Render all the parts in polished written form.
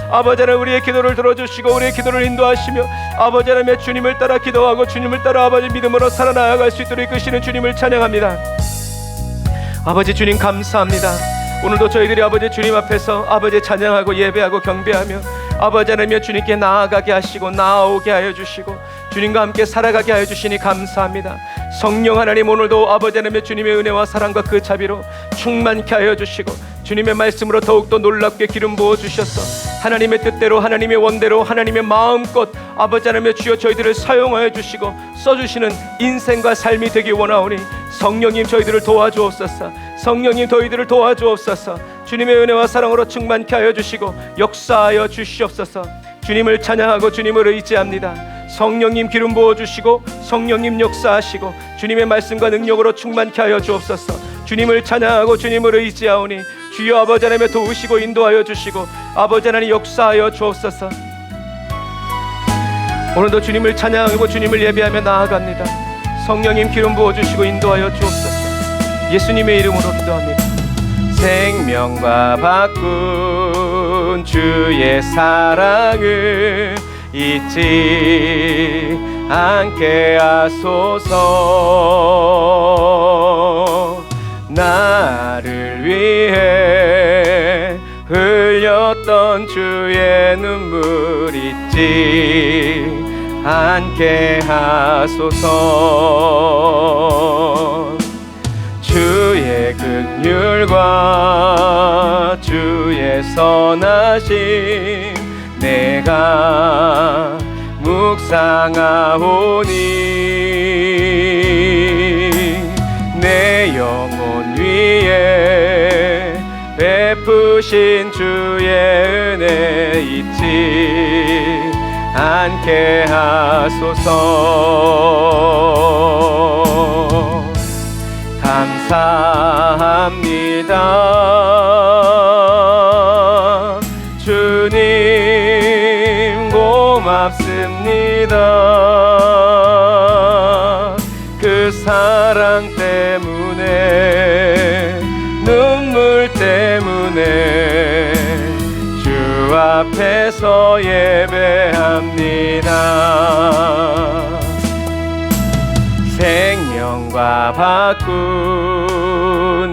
아버지 하나님 우리의 기도를 들어주시고 우리의 기도를 인도하시며 아버지 하나님의 주님을 따라 기도하고 주님을 따라 아버지 믿음으로 살아나갈 수 있도록 이끄시는 주님을 찬양합니다. 아버지 주님 감사합니다. 오늘도 저희들이 아버지 주님 앞에서 아버지 찬양하고 예배하고 경배하며 아버지 하나님의 주님께 나아가게 하시고 나아오게 하여 주시고 주님과 함께 살아가게 하여 주시니 감사합니다. 성령 하나님 오늘도 아버지 하나님의 주님의 은혜와 사랑과 그 자비로 충만케 하여 주시고 주님의 말씀으로 더욱더 놀랍게 기름 부어 주셔서 하나님의 뜻대로 하나님의 원대로 하나님의 마음껏 아버지 하나님의 주여 저희들을 사용하여 주시고 써주시는 인생과 삶이 되기 원하오니 성령님 저희들을 도와주옵소서. 성령님 저희들을 도와주옵소서. 주님의 은혜와 사랑으로 충만케 하여 주시고 역사하여 주시옵소서. 주님을 찬양하고 주님을 의지합니다. 성령님 기름 부어주시고 성령님 역사하시고 주님의 말씀과 능력으로 충만케 하여 주옵소서. 주님을 찬양하고 주님을 의지하오니 주여 아버지 하나님의 도우시고 인도하여 주시고 아버지 하나님 역사하여 주옵소서. 오늘도 주님을 찬양하고 주님을 예배하며 나아갑니다. 성령님 기름 부어주시고 인도하여 주옵소서. 예수님의 이름으로 기도합니다. 생명과 바꾼 주의 사랑을 잊지 않게 하소서. 나를 위해 흘렸던 주의 눈물 잊지 않게 하소서. 주의 긍휼과 주의 선하심 내가 묵상하오니 내 영혼 위에 베푸신 주의 은혜 잊지 않게 하소서. 감사합니다. 주님 고맙습니다. 그 사랑 때문에 눈물 때문에 주 앞에서 예배합니다. 생명과 바꾼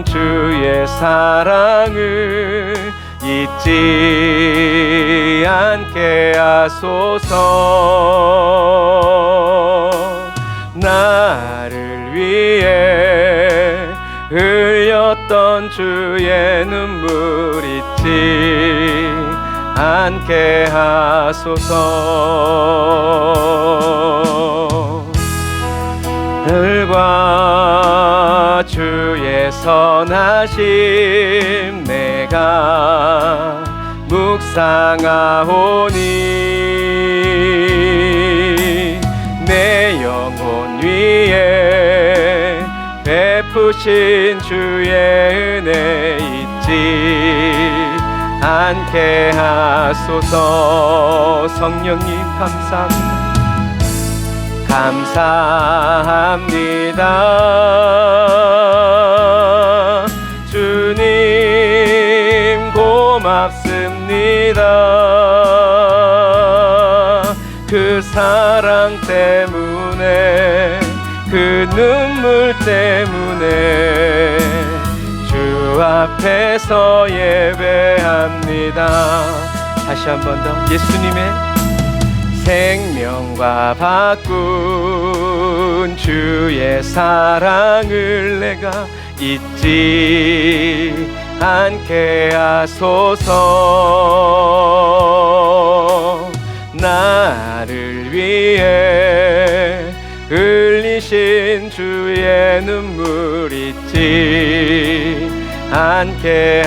주의 사랑을 잊지 않게 하소서. 나를 위해 흘렸던 주의 눈물 잊지 않게 하소서. 들과 주의 선하심 내가 묵상하오니 내 영혼 위에 베푸신 주의 은혜 잊지 않게 하소서. 성령님 감사합니다. 감사합니다. 주님 고맙습니다. 그 사랑 때문에 그 눈물 때문에 주 앞에서 예배합니다. 다시 한 번 더 예수님의 생명과 바꾼 주의 사랑을 내가 잊지 않게 하소서. 나를 위해 흘리신 주의 눈물 잊지 않게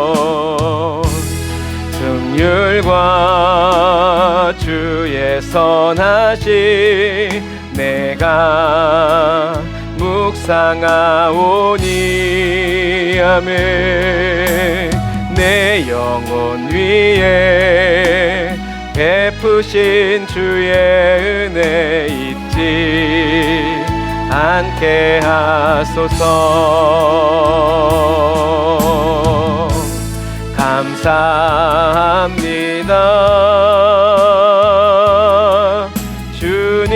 하소서. 긍휼과 주의 선하심 내가 묵상하오니 아멘. 내 영혼 위에 베푸신 주의 은혜 잊지 않게 하소서. 감사합니다. 주님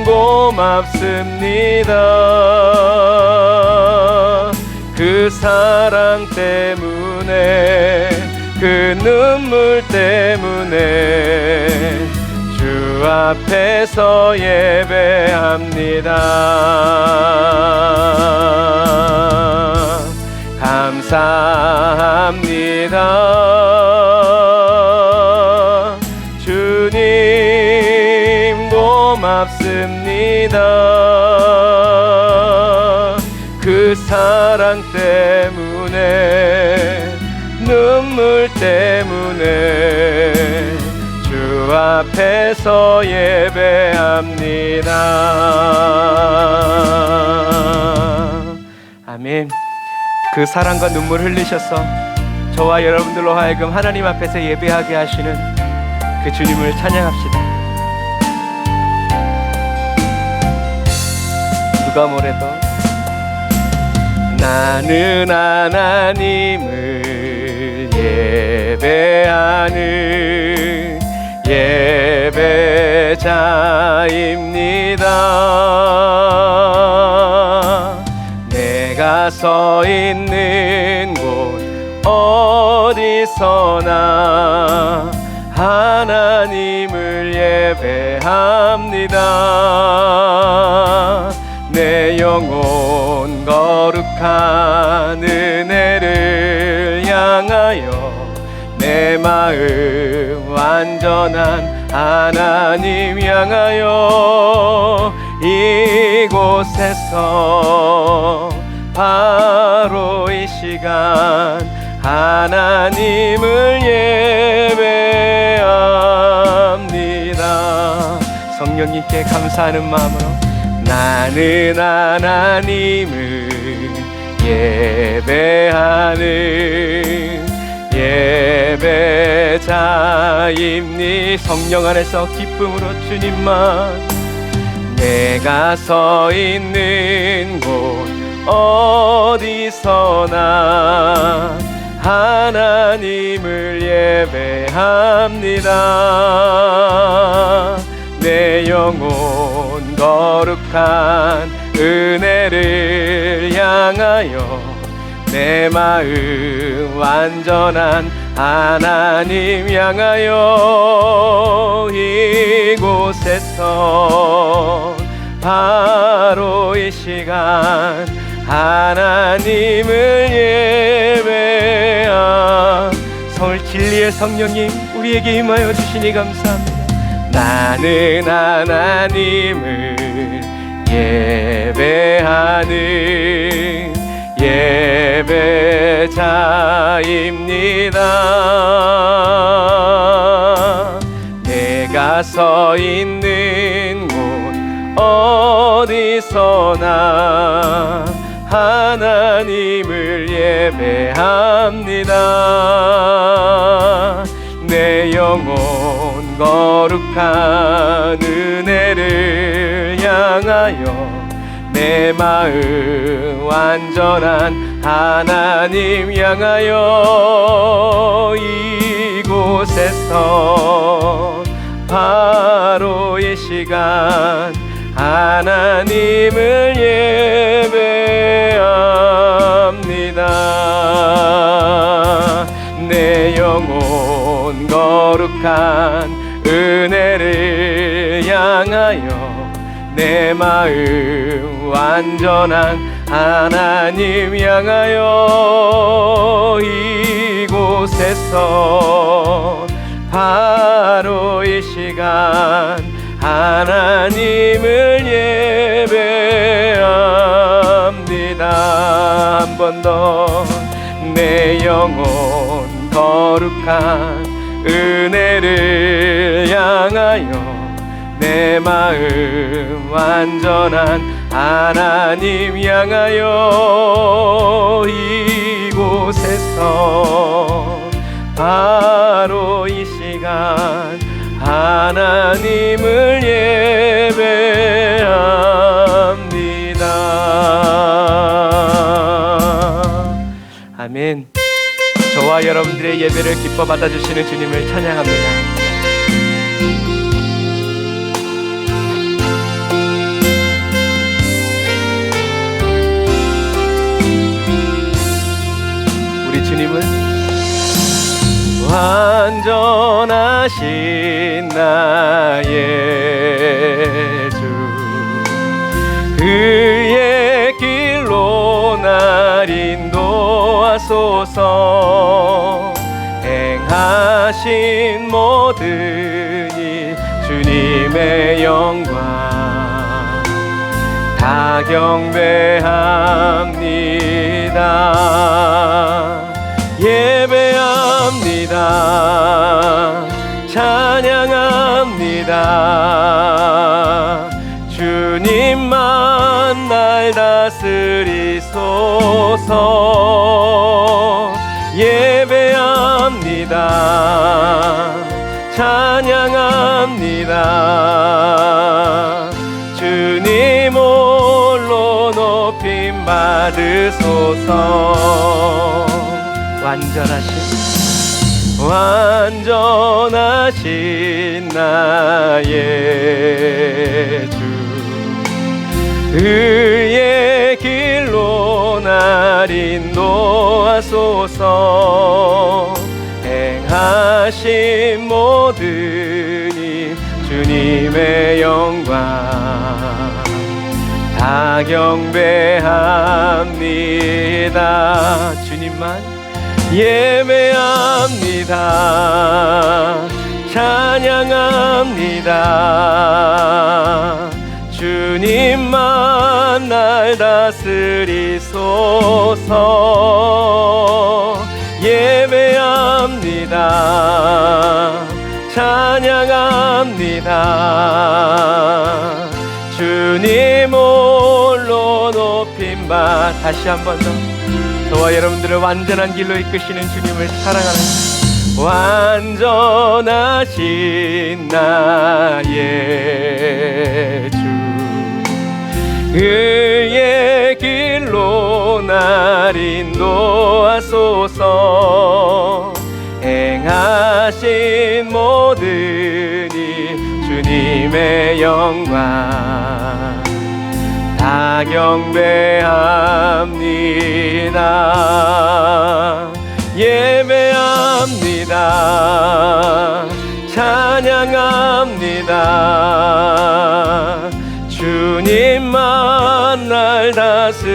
고맙습니다. 그 사랑 때문에 그 눈물 때문에 주 앞에서 예배합니다. 감사합니다. 주님 고맙습니다. 그 사랑 때문에 눈물 때문에 주 앞에서 예배합니다. 아멘. 그 사랑과 눈물 흘리셔서 저와 여러분들로 하여금 하나님 앞에서 예배하게 하시는 그 주님을 찬양합시다. 누가 뭐래도 나는 하나님을 예배하는 예배자입니다. 내가 서 있는 곳 어디서나 하나님을 예배합니다. 내 영혼 거룩한 은혜를 향하여 내 마음 완전한 하나님 향하여 이곳에서 바로 이 시간 하나님을 예배합니다. 성령님께 감사하는 마음으로 나는 하나님을 예배하는 예배자입니. 성령 안에서 기쁨으로 주님만 내가 서 있는 곳 어디서나 하나님을 예배합니다. 내 영혼 거룩한 은혜를 향하여 내 마음 완전한 하나님 향하여 이곳에서 바로 이 시간 하나님을 예배하. 서울 진리의 성령님 우리에게 임하여 주시니 감사합니다. 나는 하나님을 예배하는 예배자입니다. 내가 서 있는 곳 어디서나 하나님을 예배합니다. 내 영혼 거룩한 은혜를 향하여 내 마음 완전한 하나님 향하여 이곳에서 바로 이 시간 하나님을 예배합니다. 내 영혼 거룩한 은혜를 향하여 내 마음 완전한 하나님 향하여 이곳에서 바로 이 시간 하나님을 예배합니다. 한 번 더 내 영혼 거룩한 은혜를 향하여 내 마음 완전한 하나님 향하여 이곳에서 바로 이 시간 하나님을 예배합니다. 아멘. 저와 여러분들의 예배를 기뻐 받아주시는 주님을 찬양합니다. 우리 주님은 완전하신 나의 주, 그의 길로 날 인도하소서. 행하신 모든 일 주님의 영광 다 경배합니다. 예배합니다. 찬양합니다. 주님만 날 다스리소서. 예배합니다. 찬양합니다. 주님 홀로 높임 받으소서. 완전하신 나의 주, 그의 길로 날 인도하소서. 행하신 모든 일 주님의 영광 다 경배합니다. 주님만 예배합니다. 찬양합니다. 주님만 날 다스리소서. 예배합니다. 찬양합니다. 주님 홀로 높임 받. 다시 한 번 더 저와 여러분들을 완전한 길로 이끄시는 주님을 사랑하는 완전하신 나의 주, 그의 길로 날 인도하소서. 행하신 모든 일 주님의 영광 다 경배합니다. 예배합니다. 찬양합니다. 주님만 날 다스리소서.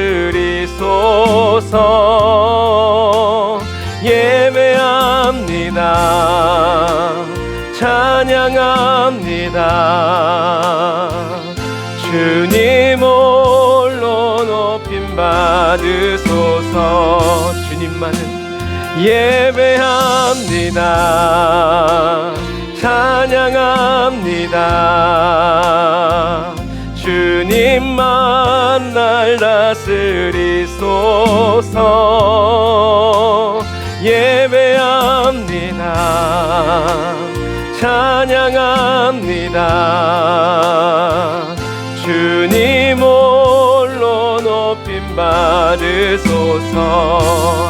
예배합니다. 찬양합니다. 주님 홀로 높임 받으소서. 주님만은 예배합니다. 찬양합니다. 주님만 날 다스리소서. 예배합니다. 찬양합니다. 주님 홀로 높임 받으소서.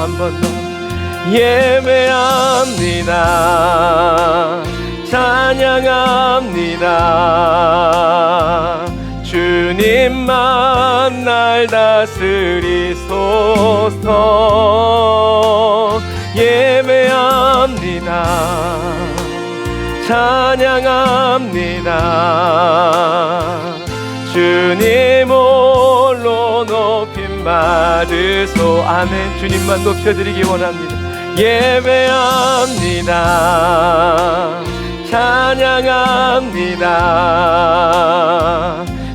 한 번 더 예배합니다. 찬양합니다. 주님만 날 다스리소서. 예배합니다. 찬양합니다. 주님 홀로 높임 받으소. 아멘. 주님만 높여드리기 원합니다. 예배합니다. 찬양합니다.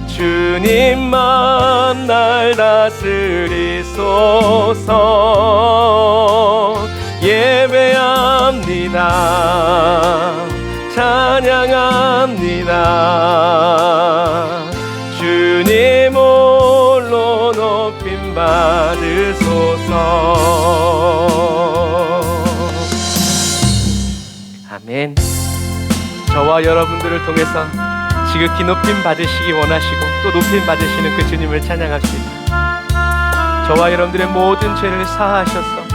주님만 날 다스리소서. 예배합니다. 찬양합니다. 주님 홀로 높임 받으소서. 아멘. 저와 여러분들을 통해서 지극히 높임 받으시기 원하시고 또 높임 받으시는 그 주님을 찬양합시다. 저와 여러분들의 모든 죄를 사하셔서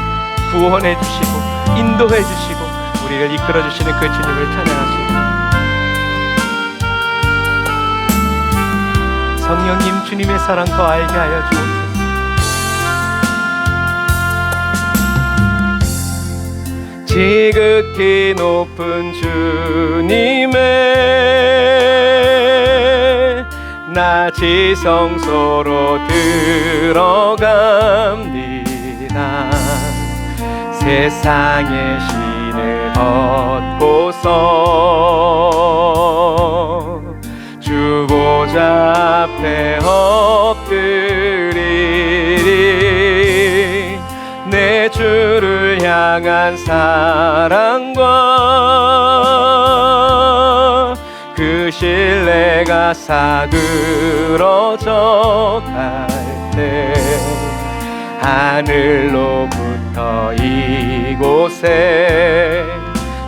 구원해 주시고 인도해 주시고 우리를 이끌어 주시는 그 주님을 찬양하십니다. 성령님, 주님의 사랑 더 알게 하여 주옵소서. 지극히 높은 주님의 낮이 성소로 들어갑니다. 세상의 신을 벗고서 주 보좌 앞에 엎드리리. 내 주를 향한 사랑과 그 신뢰가 사그러져 갈 때 하늘로부터 이곳에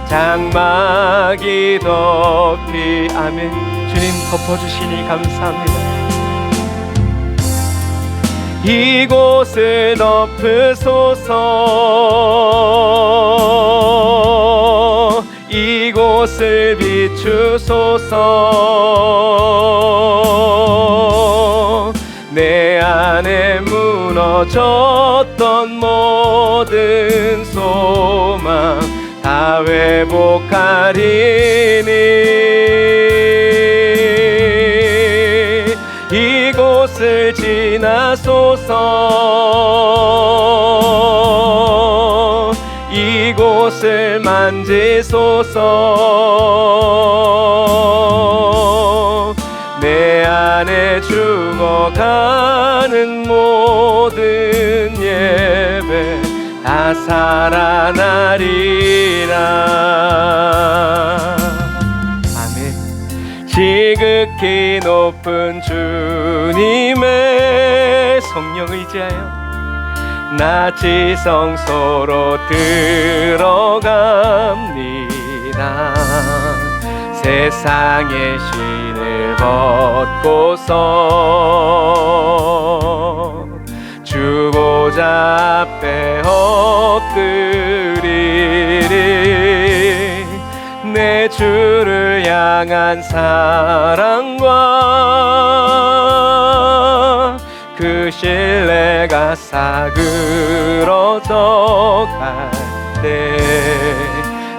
장막이 덮이 아멘. 주님 덮어주시니 감사합니다. 이곳을 덮으소서. 이곳을 비추소서. 내 안에 무너졌던 모든 소망 다 회복하리니. 이곳을 지나소서. 이곳을 만지소서. 내 안에 죽어가는 모든 예배 다 살아나리라. 아멘. 지극히 높은 주님의 성령 의지하여 낮이 성소로 들어갑니다. 세상의 신을 벗고서 주 보좌 앞에 엎드리리. 내 주를 향한 사랑과 그 신뢰가 사그러져 갈 때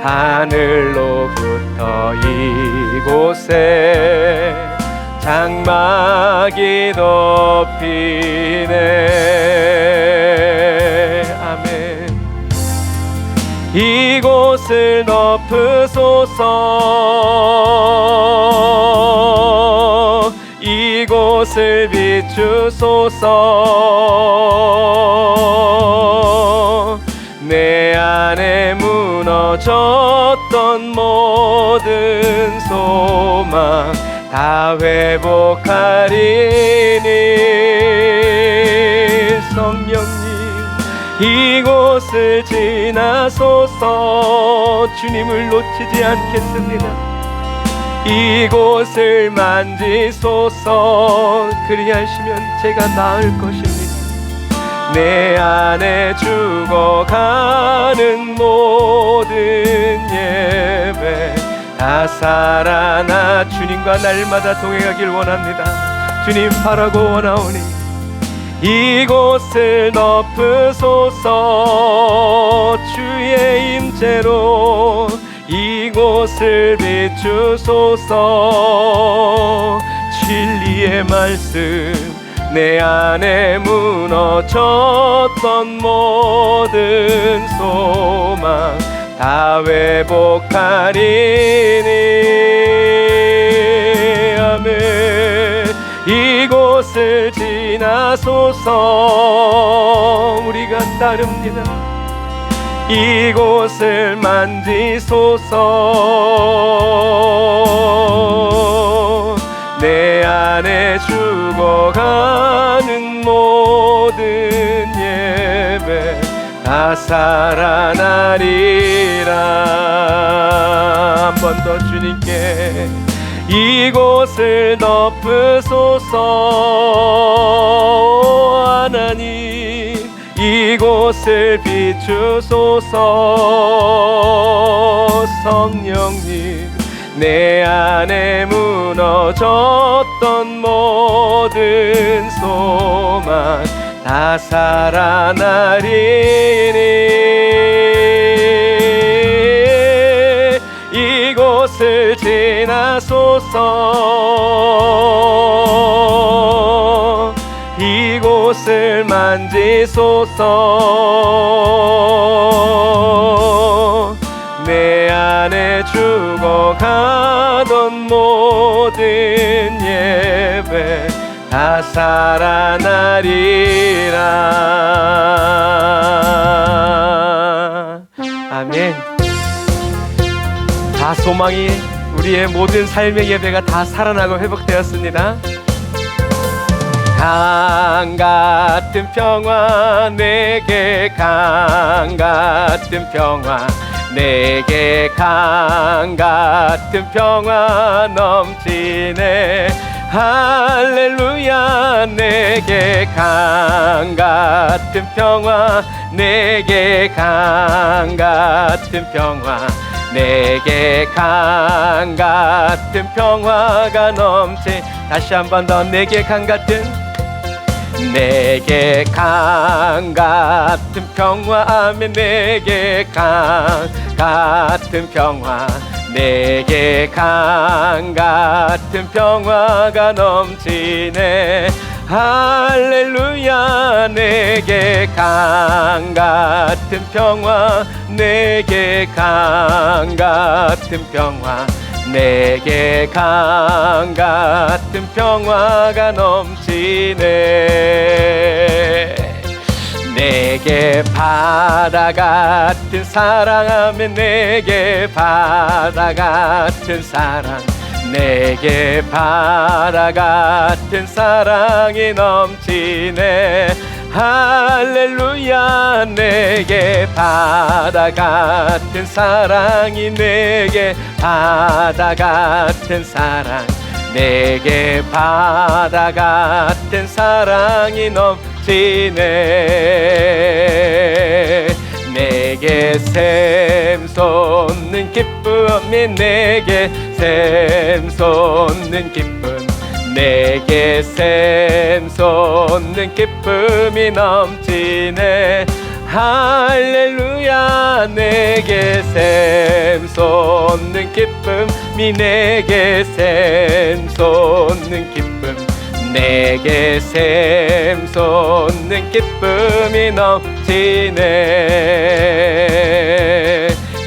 하늘로부터 이곳에 장막이 덮이네. 아멘. 이곳을 덮으소서. 이곳을 비추소서. 내 안에 무너졌던 모든 소망 다 회복하리니. 성령님, 이곳을 지나소서. 주님을 놓치지 않겠습니다. 이곳을 만지소서. 그리하시면 제가 나을 것입니다. 내 안에 죽어가는 모든 예배 다 살아나 주님과 날마다 동행하길 원합니다. 주님 바라고 원하오니 이곳을 덮으소서. 주의 임재로 이곳을 비추소서. 진리의 말씀 내 안에 무너졌던 모든 소망 다 회복하리니. 아멘. 이곳을 지나소서. 우리가 따릅니다. 이곳을 만지소서. 내 안에 죽어가는 모든 예배 다 살아나리라. 한 번 더 주님께 이곳을 덮으소서. 하나님, 이곳을 비추소서. 주소서. 성령님, 내 안에 무너졌던 모든 소망 다 살아나리니 이곳을 지나소서. 이곳을 만지소서. 내 안에 죽어가던 모든 예배 다 살아나리라. 아멘. 다 소망이, 우리의 모든 삶의 예배가 다 살아나고 회복되었습니다. 강 같은 평화, 내게 강 같은 평화, 내게 강 같은 평화 넘치네. 할렐루야. 내게 강 같은 평화, 내게 강 같은 평화, 내게 강 같은 평화가 넘치. 다시 한 번 더. 내게 강 같은, 내게 강 같은 평화. 아멘. 내게 강 같은 평화, 내게 강 같은 평화가 넘치네. 할렐루야. 내게 강 같은 평화, 내게 강 같은 평화, 내게 강 같은 평화가 넘치네. 내게 바다 같은 사랑하면, 내게 바다 같은 사랑, 내게 바다 같은 사랑이 넘치네. 할렐루야. 내게 바다 같은 사랑이, 내게 바다 같은 사랑, 내게 바다 같은 사랑이 넘치네. 내게 샘솟는 기쁨이, 내게 샘솟는 기쁨, 내게 샘솟는 기쁨이 넘치네. 할렐루야. 내게 샘솟는 기쁨이, 내게 샘솟는 기쁨, 내게 샘솟는 기쁨이 넘치네.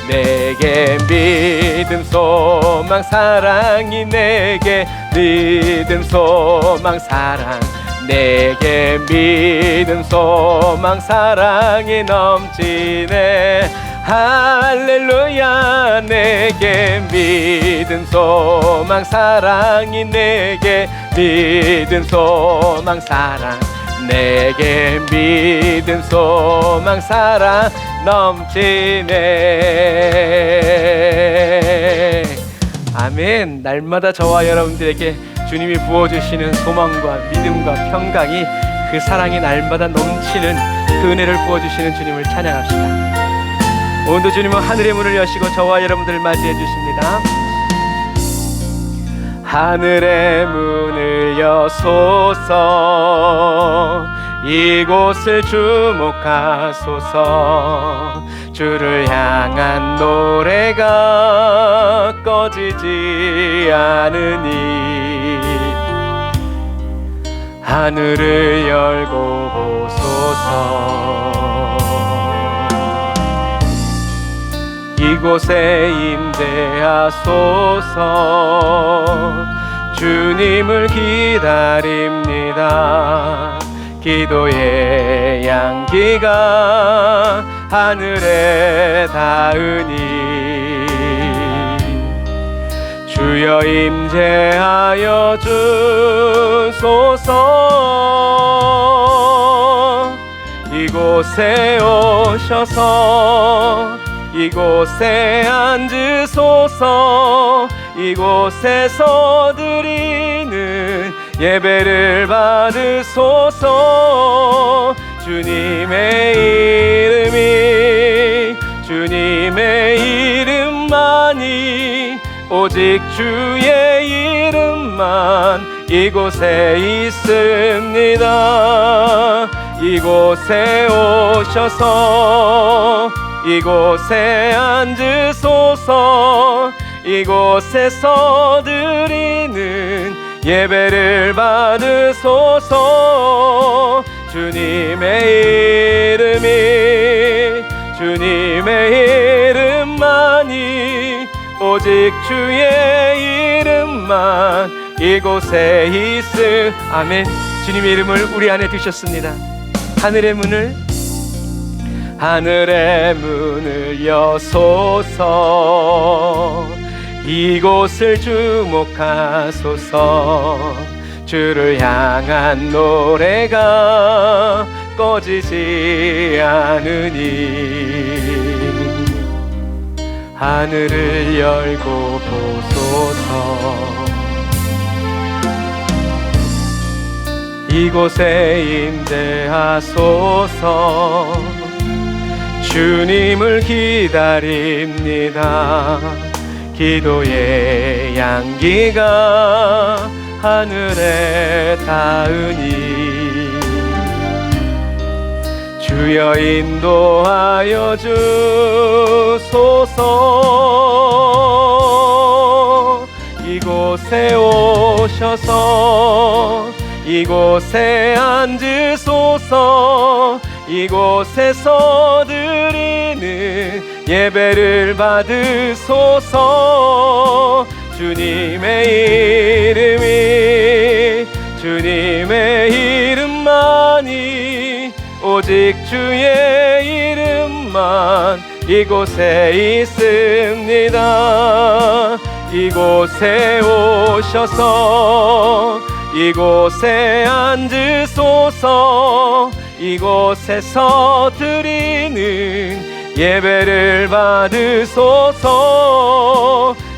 내게 믿음 소망 사랑이, 내게 믿음 소망 사랑, 내게 믿음 소망 사랑이 넘치네. 할렐루야. 내게 믿음 소망 사랑이, 내게 믿음 소망 사랑, 내게 믿음 소망 사랑 넘치네. 아멘. 날마다 저와 여러분들에게 주님이 부어주시는 소망과 믿음과 평강이, 그 사랑이 날마다 넘치는 그 은혜를 부어주시는 주님을 찬양합시다. 오늘도 주님은 하늘의 문을 여시고 저와 여러분들을 맞이해 주십니다. 하늘의 문을 여소서. 이곳을 주목하소서. 주를 향한 노래가 꺼지지 않으니 하늘을 열고 보소서. 이곳에 임재하소서. 주님을 기다립니다. 기도의 양기가 하늘에 닿으니 주여 임재하여 주소서. 이곳에 오셔서 이곳에 앉으소서. 이곳에서 드리는 예배를 받으소서. 주님의 이름이 주님의 이름만이 오직 주의 이름만 이곳에 있습니다. 이곳에 오셔서 이곳에 앉으소서. 이곳에서 드리는 예배를 받으소서. 주님의 이름이 주님의 이름만이 오직 주의 이름만 이곳에 있음. 아멘. 주님의 이름을 우리 안에 두셨습니다. 하늘의 문을 여소서. 이곳을 주목하소서. 주를 향한 노래가 꺼지지 않으니 하늘을 열고 보소서. 이곳에 임재하소서. 주님을 기다립니다. 기도의 향기가 하늘에 닿으니 주여 인도하여 주소서. 이곳에 오셔서 이곳에 앉으소서. 이곳에서 드리는 예배를 받으소서. 주님의 이름이 주님의 이름만이 오직 주의 이름만 이곳에 있습니다. 이곳에 오셔서 이곳에 앉으소서. 이곳에서 드리는 예배를 받으소서.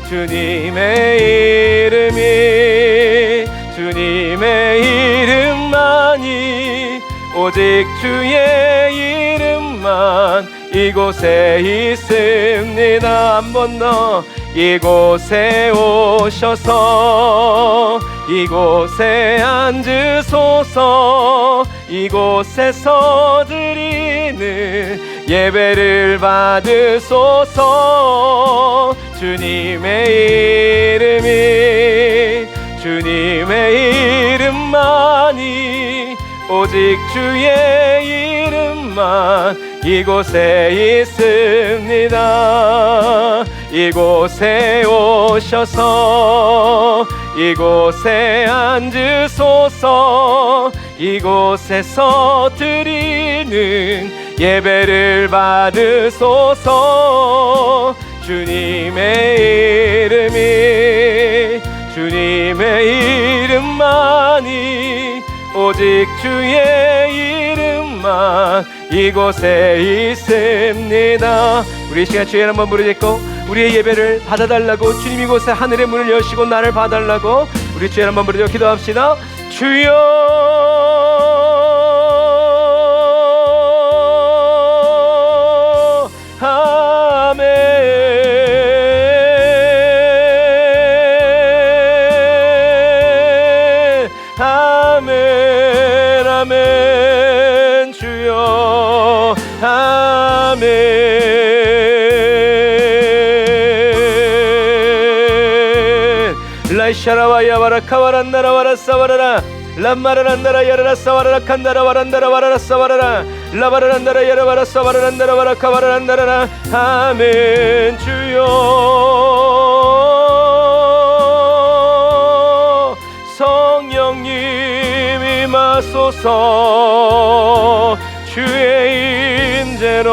주님의 이름이 주님의 이름만이 오직 주의 이름만 이곳에 있습니다. 한 번 더. 이곳에 오셔서 이곳에 앉으소서. 이곳에서 드리는 예배를 받으소서. 주님의 이름이 주님의 이름만이 오직 주의 이름만 이곳에 있습니다. 이곳에 오셔서 이곳에 앉으소서. 이곳에서 드리는 예배를 받으소서. 주님의 이름이 주님의 이름만이 오직 주의 이름만 이곳에 있습니다. 우리 시간 주에 한번 부르짖고 우리의 예배를 받아달라고, 주님 이곳에 하늘의 문을 여시고 나를 봐달라고 우리 주에 한번 부르짖고 기도합시다. 주여 아멘 아멘 아멘. 주여 아멘. 라이샤라와야 바라카와란나라 와라사와라라 람마라란다라 야라라 사와라라 칸다라 와란다라 와라라 사와라라 라바라란다라 야라바라 사와라란다라 와라카와라란다라라. 아멘. 주여 성령님 임하소서. 주의 임재로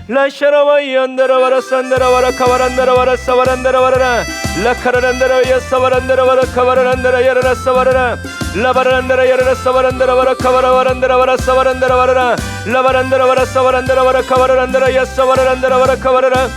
라샤라와 이안다라 와라산다라 와라카와란다라 와라사와란다라 와라라 라카라란다라 야사와란다라 와라카와라란다라 야라라 사와라라 라바라란다라 야라라 사와란다라 와라카와라와란다라 와라사와란다라 와라라 라바란다라 와라사와란다라 와라카와라란다라 야사와라란다라 와라카와라라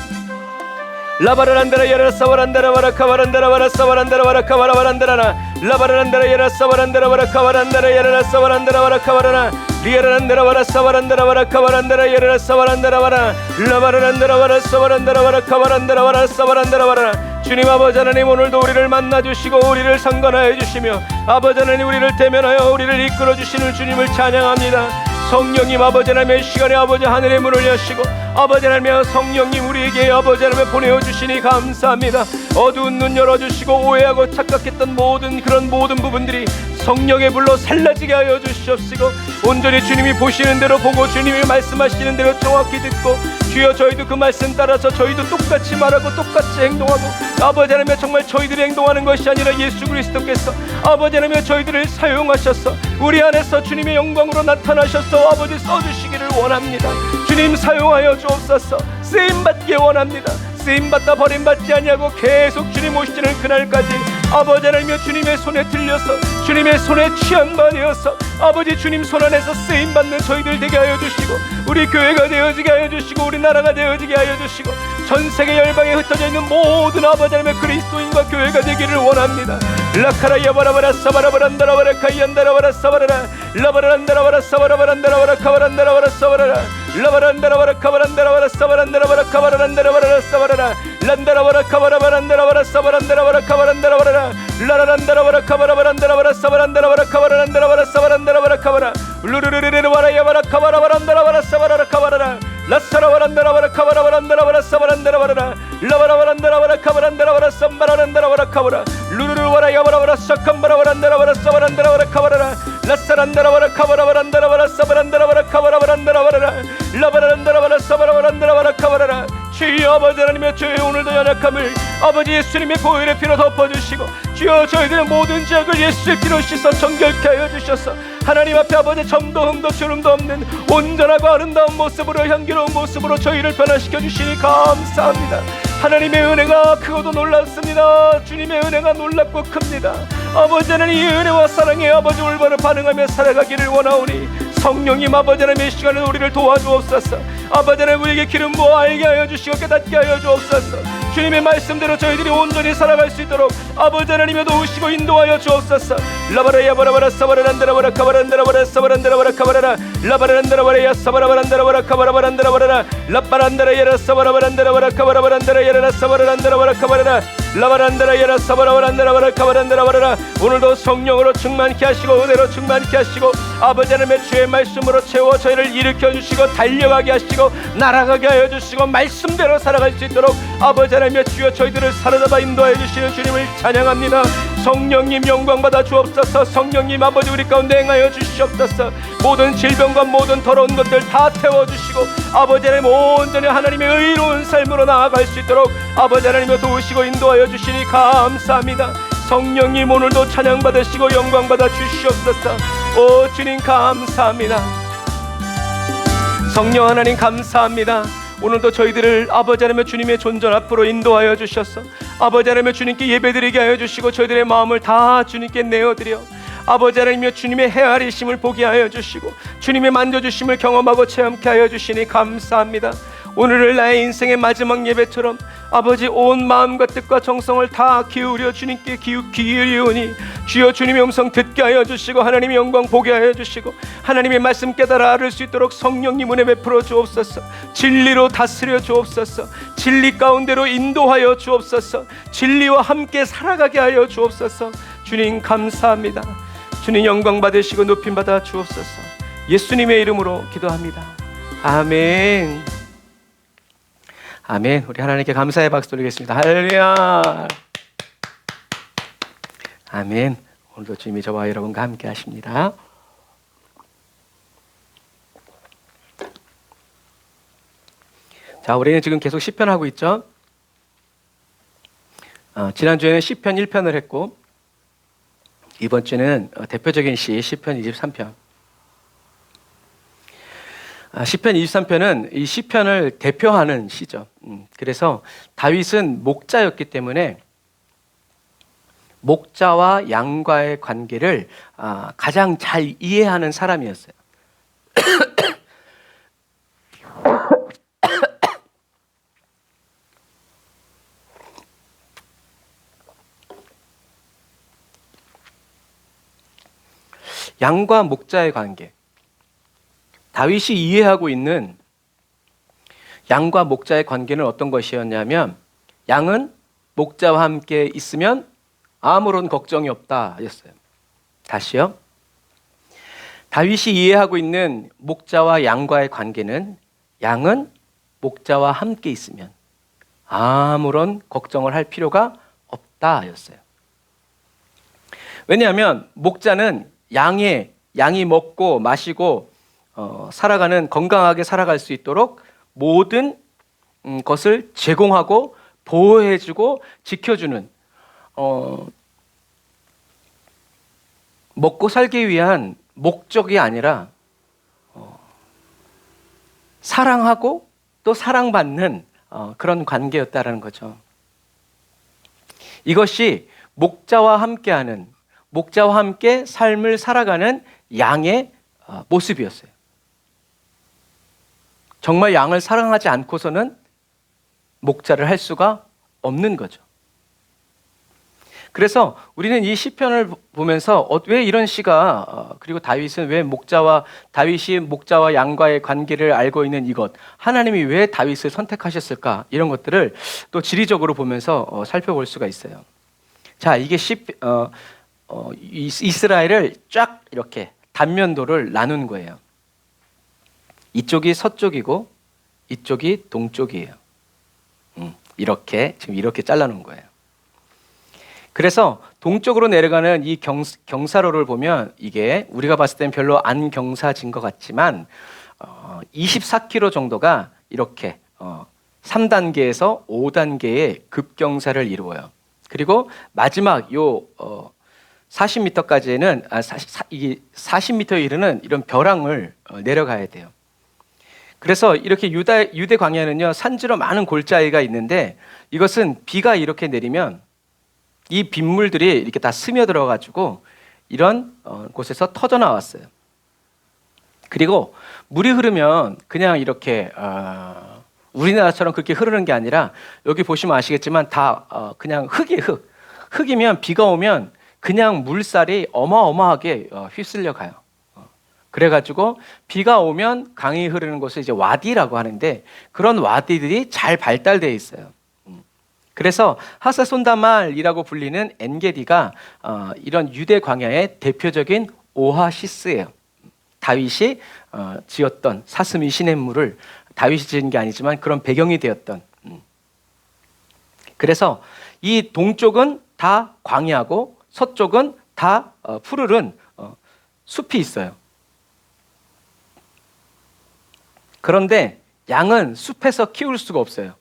라바라란다라 야라라 사와란다라 와라카와란다라 와라사와란다라 와라카와라와란다라 라바란다라 예라 사바란다라 바라카바란다라 예라 사바란다라 바라카바라나 리아란다라 바라 사바란다라 바라카바란다라 예라 사바란다라 바라 라바란다라 바라 사바란다라 바라카바란다라 바라 사바란다라 바라. 주님 아버지 하나님, 오늘도 우리를 만나주시고 우리를 상관하여 주시며 아버지 하나님, 우리를 대면하여 우리를 이끌어주시는 주님을 찬양합니다. 성령님 아버지 하나님, 시간에 아버지 하늘의 문을 여시고 아버지 하나님, 성령님 우리에게 아버지 하나님 보내어주시니 감사합니다. 어두운 눈 열어주시고 오해하고 착각했던 그런 모든 부분들이 성령의 불로 살라지게 하여 주시옵시고 온전히 주님이 보시는 대로 보고 주님이 말씀하시는 대로 정확히 듣고 주여 저희도 그 말씀 따라서 저희도 똑같이 말하고 똑같이 행동하고 아버지 하나님, 정말 저희들이 행동하는 것이 아니라 예수 그리스도께서 아버지 하나님 저희들을 사용하셔서 우리 안에서 주님의 영광으로 나타나셔서 아버지 써주시기를 원합니다. 주님 사용하여 주옵소서. 쓰임받기 원합니다. 쓰임받다 버림받지 아니하고 계속 주님 오시는 그날까지 아버지 하나님 주님의 손에 들려서 주님의 손에 취한 바 되어서 아버지 주님 손 안에서 쓰임받는 저희들 되게 하여 주시고 우리 교회가 되어지게 하여 주시고 우리 나라가 되어지게 하여 주시고 전 세계 열방에 흩어져 있는 모든 아버지 하나님의 그리스도인과 교회가 되기를 원합니다. 라카라 야바라바라 사바라바란다라바라 카이안다라바라 사바라라 라바란다라바라 사바라바란다라바라 카바란다라바라 사바라라 라바란다라바라 카바란다라바라 사바란다라바라 카바란다라바라 사바라라 란다라바라 카바라바란다라바라 사바란다라바라 카바란다라바라 라라란다라바라 카바라바란다라바라 사바란다라바라 카바란다라바라 사바란다라바라 카바라 루루루루루바라 야바라 카바라바란다라바라 사바라라 카바라라 라사라바란다라바라 카바라바란다라바라 사바란다라바라 라바라바란다라바라 카바란다라바라 삼바라란다라바라 카바라 루루루바라 야바라바라 사캄바라바란다라바라 사바란다라바라 카바라라 라사란다라바라 카바라바란다라바라 사바란다라바라 카바라바란다라바라 라바란다라바라 사바라바란다라바라 카바라라. 주여 아버지 하나님의 주의 오늘도 연약함을 아버지 예수님의 보혈의 피로 덮어주시고 주여 저희들의 모든 죄악을 예수의 피로 씻어 정결케 하여 주셔서 하나님 앞에 아버지 점도 흠도 주름도 없는 온전하고 아름다운 모습으로 향기로운 모습으로 저희를 변화시켜 주시니 감사합니다. 하나님의 은혜가 크고도 놀랍습니다. 주님의 은혜가 놀랍고 큽니다. 아버지 하나님, 이 은혜와 사랑에 아버지 올바로 반응하며 살아가기를 원하오니 성령님 아버지 하나님의 시간에 우리를 도와주옵소서. 아버지 하나님, 우리에게 기름 부어 알게 하여 주시고 깨닫게 하여 주옵소서. 주님의 말씀대로 저희들이 온전히 살아갈 수 있도록 아버지 하나님의 도우시고 인도하여 주옵소서. 라바라 야바라바라 사바라란다라바라 카바란다라바라 사바란다라바라 카바라라 라바란다라바라 야 사바라바란다라바라 카바라바란다라바라 라바란다라 야라 사바라바란다라바라 카바라바란다라 야라 사바라란다라바라 카바라라 라바란다라 야라 사바라바란다라바라 카바란다라바라. 오늘도 성령으로 충만케 하시고 은혜로 충만케 하시고 아버지 하나님의 주의 말씀으로 채워 저희를 일으켜 주시고 달려가게 하시고 날아가게 하여 주시고 말씀대로 살아갈 수 있도록 아버지 하나님의 주여 저희들을 사로잡아 인도하여 주시는 주님을 찬양합니다. 성령님 영광 받아 주옵소서. 성령님 아버지 우리 가운데 행하여 주시옵소서. 모든 질병과 모든 더러운 것들 다 태워주시고 아버지 하나님 온전히 하나님의 의로운 삶으로 나아갈 수 있도록 아버지 하나님의 도우시고 인도하여 주시니 감사합니다. 성령님 오늘도 찬양 받으시고 영광 받아 주시옵소서. 오 주님 감사합니다. 성령 하나님 감사합니다. 오늘도 저희들을 아버지 하나님의 주님의 존전 앞으로 인도하여 주셔서 아버지 하나님의 주님께 예배드리게 하여 주시고 저희들의 마음을 다 주님께 내어드려 아버지 하나님의 주님의 헤아리심을 보게 하여 주시고 주님의 만져주심을 경험하고 체험케 하여 주시니 감사합니다. 오늘을 나의 인생의 마지막 예배처럼 아버지 온 마음과 뜻과 정성을 다 기울여 주님께 기울이오니 주여 주님의 음성 듣게 하여 주시고 하나님의 영광 보게 하여 주시고 하나님의 말씀 깨달아 알을 수 있도록 성령님 은혜 베풀어 주옵소서. 진리로 다스려 주옵소서. 진리 가운데로 인도하여 주옵소서. 진리와 함께 살아가게 하여 주옵소서. 주님 감사합니다. 주님 영광 받으시고 높임 받아 주옵소서. 예수님의 이름으로 기도합니다. 아멘. 아멘. 우리 하나님께 감사의 박수 드리겠습니다. 할렐루야. 아멘. 오늘도 주님이 저와 여러분과 함께 하십니다. 자, 우리는 지금 계속 시편 하고 있죠. 지난주에는 시편 1편을 했고 이번 주는 대표적인 시 시편 23편. 시편 23편은 이 시편을 대표하는 시죠. 그래서 다윗은 목자였기 때문에 목자와 양과의 관계를 가장 잘 이해하는 사람이었어요. 양과 목자의 관계. 다윗이 이해하고 있는 양과 목자의 관계는 어떤 것이었냐면 양은 목자와 함께 있으면 아무런 걱정이 없다 하였어요. 다시요. 다윗이 이해하고 있는 목자와 양과의 관계는 양은 목자와 함께 있으면 아무런 걱정을 할 필요가 없다 하였어요. 왜냐하면 목자는 양이 먹고 마시고 살아가는 건강하게 살아갈 수 있도록 모든 것을 제공하고 보호해주고 지켜주는 먹고 살기 위한 목적이 아니라 사랑하고 또 사랑받는 그런 관계였다라는 거죠. 이것이 목자와 함께 삶을 살아가는 양의 모습이었어요. 정말 양을 사랑하지 않고서는 목자를 할 수가 없는 거죠. 그래서 우리는 이 시편을 보면서 왜 이런 시가 그리고 다윗은 왜 다윗이 목자와 양과의 관계를 알고 있는 이것, 하나님이 왜 다윗을 선택하셨을까, 이런 것들을 또 지리적으로 보면서 살펴볼 수가 있어요. 자, 이게 이스라엘을 쫙 이렇게 단면도를 나눈 거예요. 이쪽이 서쪽이고 이쪽이 동쪽이에요. 지금 이렇게 잘라놓은 거예요. 그래서 동쪽으로 내려가는 이 경사로를 보면 이게 우리가 봤을 땐 별로 안 경사진 것 같지만 24km 정도가 이렇게 3단계에서 5단계의 급경사를 이루어요. 그리고 마지막 40m까지는 40m에 이르는 이런 벼랑을 내려가야 돼요. 그래서 이렇게 유대 광야는요, 산지로 많은 골짜기가 있는데 이것은 비가 이렇게 내리면 이 빗물들이 이렇게 다 스며들어 가지고 이런 곳에서 터져 나왔어요. 그리고 물이 흐르면 그냥 이렇게 우리나라처럼 그렇게 흐르는 게 아니라 여기 보시면 아시겠지만 다 그냥 흙이면 비가 오면 그냥 물살이 어마어마하게 휩쓸려 가요. 그래가지고 비가 오면 강이 흐르는 곳을 이제 와디라고 하는데 그런 와디들이 잘 발달되어 있어요. 그래서 하사손다말이라고 불리는 엔게디가 이런 유대 광야의 대표적인 오아시스예요. 다윗이 지었던 사슴이 시냇물을 다윗이 지은 게 아니지만 그런 배경이 되었던. 그래서 이 동쪽은 다 광야고 서쪽은 다 푸르른 숲이 있어요. 그런데 양은 숲에서 키울 수가 없어요.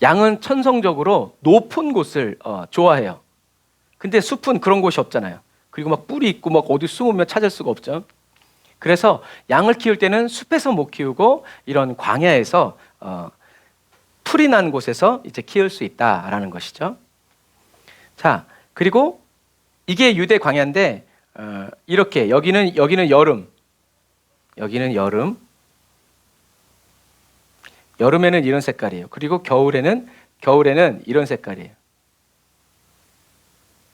양은 천성적으로 높은 곳을 좋아해요. 근데 숲은 그런 곳이 없잖아요. 그리고 막 뿔이 있고 막 어디 숨으면 찾을 수가 없죠. 그래서 양을 키울 때는 숲에서 못 키우고 이런 광야에서 풀이 난 곳에서 이제 키울 수 있다라는 것이죠. 자, 그리고 이게 유대 광야인데 이렇게 여기는 여름, 여기는 여름에는 이런 색깔이에요. 그리고 겨울에는 이런 색깔이에요.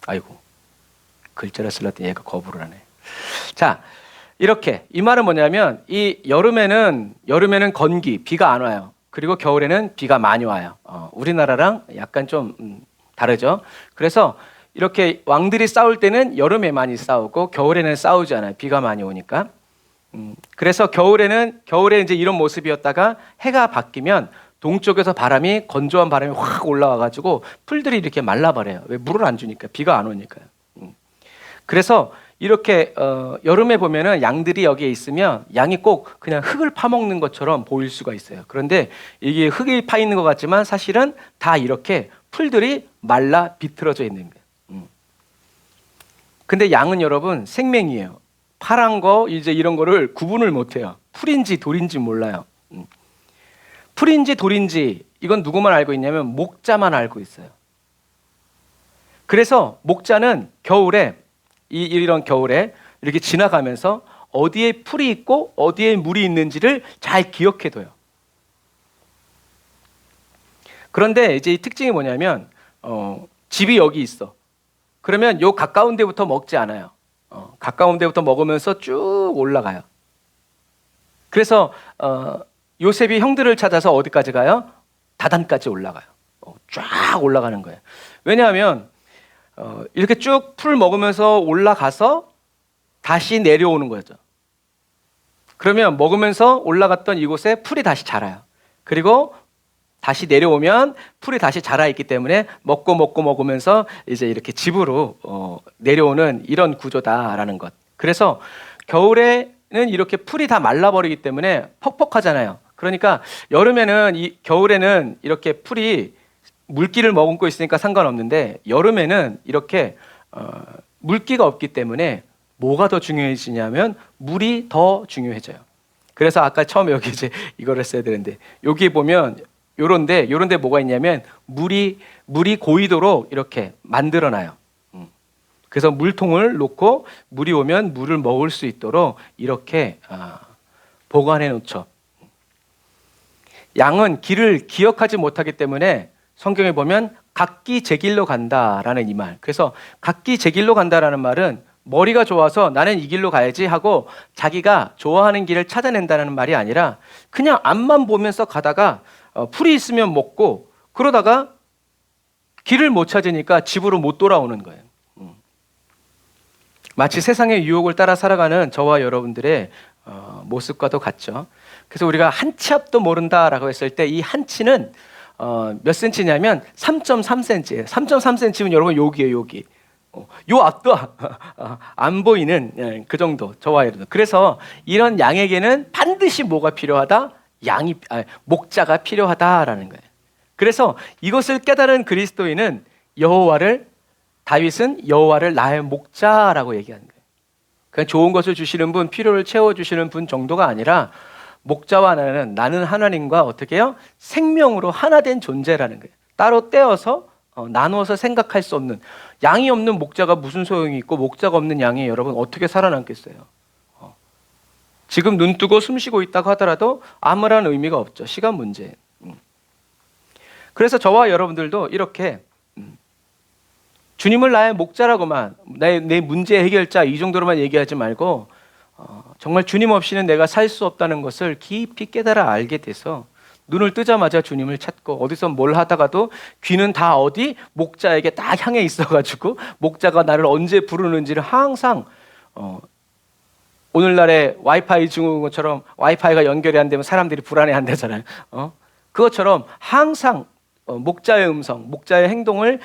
아이고, 글자를 쓰려더니 얘가 거부를 하네. 자, 이렇게 이 말은 뭐냐면 이 여름에는 건기, 비가 안 와요. 그리고 겨울에는 비가 많이 와요. 우리나라랑 약간 좀 다르죠. 그래서 이렇게 왕들이 싸울 때는 여름에 많이 싸우고 겨울에는 싸우지 않아요. 비가 많이 오니까. 그래서 겨울에 이제 이런 모습이었다가 해가 바뀌면 동쪽에서 건조한 바람이 확 올라와가지고 풀들이 이렇게 말라버려요. 왜? 물을 안 주니까, 비가 안 오니까요. 그래서 이렇게 여름에 보면은 양들이 여기에 있으면 양이 꼭 그냥 흙을 파먹는 것처럼 보일 수가 있어요. 그런데 이게 흙이 파 있는 것 같지만 사실은 다 이렇게 풀들이 말라 비틀어져 있는 거예요. 근데 양은 여러분 생명이에요. 파란 거 이제 이런 거를 구분을 못해요. 풀인지 돌인지 몰라요. 풀인지 돌인지 이건 누구만 알고 있냐면 목자만 알고 있어요. 그래서 목자는 겨울에 이런 겨울에 이렇게 지나가면서 어디에 풀이 있고 어디에 물이 있는지를 잘 기억해둬요. 그런데 이제 이 특징이 뭐냐면 집이 여기 있어. 그러면 요 가까운 데부터 먹지 않아요. 가까운 데부터 먹으면서 쭉 올라가요. 그래서 요셉이 형들을 찾아서 어디까지 가요? 다단까지 올라가요. 쫙 올라가는 거예요. 왜냐하면 이렇게 쭉 풀 먹으면서 올라가서 다시 내려오는 거죠. 그러면 먹으면서 올라갔던 이곳에 풀이 다시 자라요. 그리고 다시 내려오면 풀이 다시 자라있기 때문에 먹으면서 이제 이렇게 집으로 내려오는 이런 구조다라는 것. 그래서 겨울에는 이렇게 풀이 다 말라버리기 때문에 퍽퍽하잖아요. 그러니까 여름에는 겨울에는 이렇게 풀이 물기를 머금고 있으니까 상관없는데 여름에는 이렇게 물기가 없기 때문에 뭐가 더 중요해지냐면 물이 더 중요해져요. 그래서 아까 처음에 여기 이제 이걸 했어야 되는데 여기 보면 요런데 뭐가 있냐면 물이 고이도록 이렇게 만들어놔요. 그래서 물통을 놓고 물이 오면 물을 먹을 수 있도록 이렇게 보관해 놓죠. 양은 길을 기억하지 못하기 때문에 성경에 보면 각기 제 길로 간다라는 이 말. 그래서 각기 제 길로 간다라는 말은 머리가 좋아서 나는 이 길로 가야지 하고 자기가 좋아하는 길을 찾아낸다는 말이 아니라 그냥 앞만 보면서 가다가 풀이 있으면 먹고 그러다가 길을 못 찾으니까 집으로 못 돌아오는 거예요. 마치 세상의 유혹을 따라 살아가는 저와 여러분들의 모습과도 같죠. 그래서 우리가 한 치 앞도 모른다라고 했을 때 이 한 치는 몇 센치냐면 3.3cm예요. 3.3cm면 여러분 여기예요, 여기. 요 앞도 안 보이는 그 정도 저와 여러분. 그래서 이런 양에게는 반드시 뭐가 필요하다? 목자가 필요하다라는 거예요. 그래서 이것을 깨달은 그리스도인은 다윗은 여호와를 나의 목자라고 얘기하는 거예요. 그냥 좋은 것을 주시는 분, 필요를 채워주시는 분 정도가 아니라 목자와 나는 하나님과 어떻게 해요? 생명으로 하나 된 존재라는 거예요. 따로 떼어서 나누어서 생각할 수 없는, 양이 없는 목자가 무슨 소용이 있고 목자가 없는 양이 여러분 어떻게 살아남겠어요? 지금 눈 뜨고 숨 쉬고 있다고 하더라도 아무런 의미가 없죠. 시간 문제. 그래서 저와 여러분들도 이렇게 주님을 나의 목자라고만, 내 문제 해결자 이 정도로만 얘기하지 말고 정말 주님 없이는 내가 살 수 없다는 것을 깊이 깨달아 알게 돼서 눈을 뜨자마자 주님을 찾고 어디서 뭘 하다가도 귀는 다 어디? 목자에게 딱 향해 있어가지고 목자가 나를 언제 부르는지를 항상 오늘날의 와이파이 증후군처럼 와이파이가 연결이 안 되면 사람들이 불안해한다잖아요. 그것처럼 항상 목자의 음성, 목자의 행동을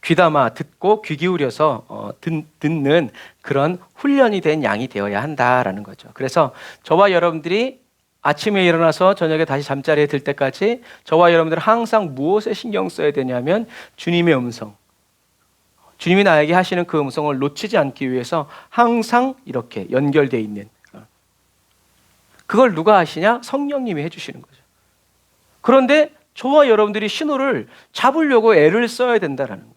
귀담아 듣고 귀 기울여서 듣는 그런 훈련이 된 양이 되어야 한다라는 거죠. 그래서 저와 여러분들이 아침에 일어나서 저녁에 다시 잠자리에 들 때까지 저와 여러분들은 항상 무엇에 신경 써야 되냐면 주님의 음성, 주님이 나에게 하시는 그 음성을 놓치지 않기 위해서 항상 이렇게 연결되어 있는, 그걸 누가 하시냐? 성령님이 해주시는 거죠. 그런데 저와 여러분들이 신호를 잡으려고 애를 써야 된다는 거예요.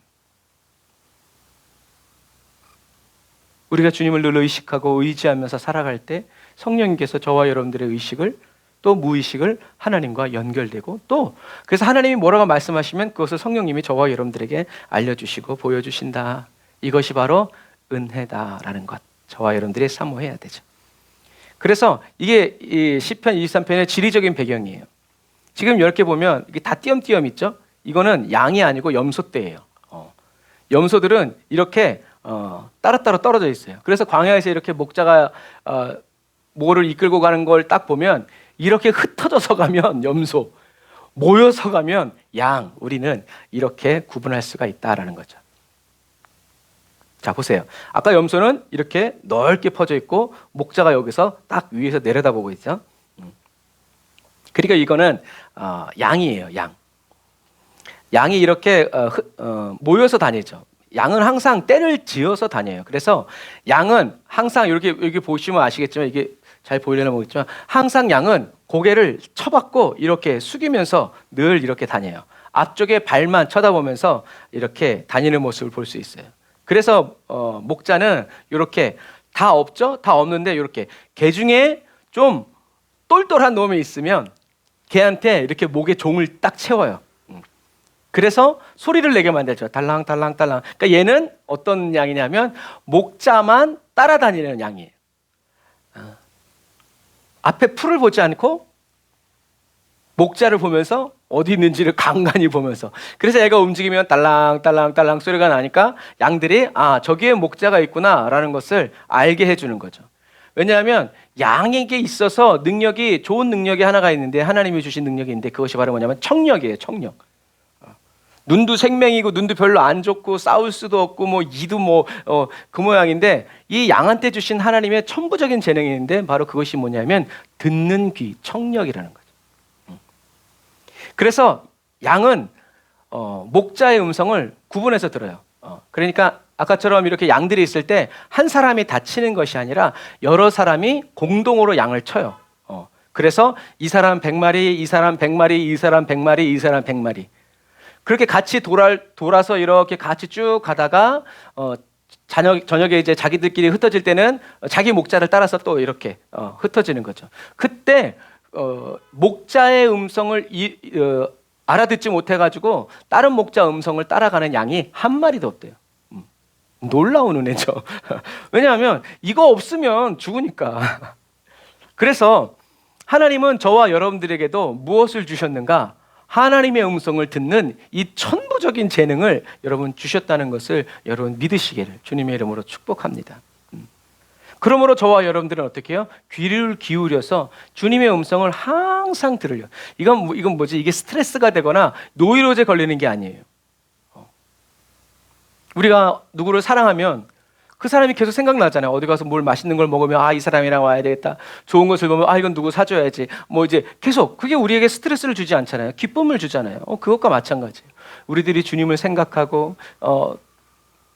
우리가 주님을 늘 의식하고 의지하면서 살아갈 때 성령님께서 저와 여러분들의 의식을, 또 무의식을 하나님과 연결되고, 또 그래서 하나님이 뭐라고 말씀하시면 그것을 성령님이 저와 여러분들에게 알려주시고 보여주신다. 이것이 바로 은혜다라는 것, 저와 여러분들이 사모해야 되죠. 그래서 이게 이 시편 23편의 지리적인 배경이에요. 지금 이렇게 보면 이게 다 띄엄띄엄 있죠. 이거는 양이 아니고 염소떼예요. 염소들은 이렇게 따로따로 떨어져 있어요. 그래서 광야에서 이렇게 목자가 모를 이끌고 가는 걸 딱 보면 이렇게 흩어져서 가면 염소, 모여서 가면 양, 우리는 이렇게 구분할 수가 있다라는 거죠. 자, 보세요. 아까 염소는 이렇게 넓게 퍼져 있고 목자가 여기서 딱 위에서 내려다보고 있죠. 그러니까 이거는 양이에요. 양이 이렇게 모여서 다니죠. 양은 항상 떼를 지어서 다녀요. 그래서 양은 항상 이렇게 여기 보시면 아시겠지만, 이게 잘 보이려나 모르겠지만 항상 양은 고개를 쳐박고 이렇게 숙이면서 늘 이렇게 다녀요. 앞쪽에 발만 쳐다보면서 이렇게 다니는 모습을 볼 수 있어요. 그래서 목자는 이렇게 다 없죠? 다 없는데 이렇게 개 중에 좀 똘똘한 놈이 있으면 걔한테 이렇게 목에 종을 딱 채워요. 그래서 소리를 내게 만들죠. 달랑달랑달랑. 그러니까 얘는 어떤 양이냐면 목자만 따라다니는 양이에요. 앞에 풀을 보지 않고 목자를 보면서 어디 있는지를 간간히 보면서, 그래서 얘가 움직이면 딸랑딸랑딸랑 소리가 나니까 양들이 저기에 목자가 있구나 라는 것을 알게 해주는 거죠. 왜냐하면 양에게 있어서 능력이, 좋은 능력이 하나가 있는데, 하나님이 주신 능력이 있는데, 그것이 바로 뭐냐면 청력이에요. 청력. 눈도 생명이고 눈도 별로 안 좋고 싸울 수도 없고 뭐 이도 그 모양인데, 이 양한테 주신 하나님의 천부적인 재능이 있는데 바로 그것이 뭐냐면 듣는 귀, 청력이라는 거죠. 그래서 양은 목자의 음성을 구분해서 들어요. 그러니까 아까처럼 이렇게 양들이 있을 때 한 사람이 다치는 것이 아니라 여러 사람이 공동으로 양을 쳐요. 그래서 이 사람 100마리, 이 사람 100마리, 이 사람 100마리, 이 사람 100마리. 그렇게 같이 돌아서 이렇게 같이 쭉 가다가 저녁에 이제 자기들끼리 흩어질 때는 자기 목자를 따라서 또 이렇게 흩어지는 거죠. 그때 목자의 음성을 알아듣지 못해가지고 다른 목자 음성을 따라가는 양이 한 마리도 없대요. 놀라운 은혜죠. 왜냐하면 이거 없으면 죽으니까. 그래서 하나님은 저와 여러분들에게도 무엇을 주셨는가? 하나님의 음성을 듣는 이 천부적인 재능을 여러분 주셨다는 것을 여러분 믿으시기를 주님의 이름으로 축복합니다. 그러므로 저와 여러분들은 어떻게 해요? 귀를 기울여서 주님의 음성을 항상 들으려. 이건 뭐지? 이게 스트레스가 되거나 노이로제 걸리는 게 아니에요. 우리가 누구를 사랑하면 그 사람이 계속 생각나잖아요. 어디 가서 뭘 맛있는 걸 먹으면 이 사람이랑 와야 되겠다. 좋은 것을 보면 이건 누구 사줘야지. 이제 계속 그게 우리에게 스트레스를 주지 않잖아요. 기쁨을 주잖아요. 그것과 마찬가지예요. 우리들이 주님을 생각하고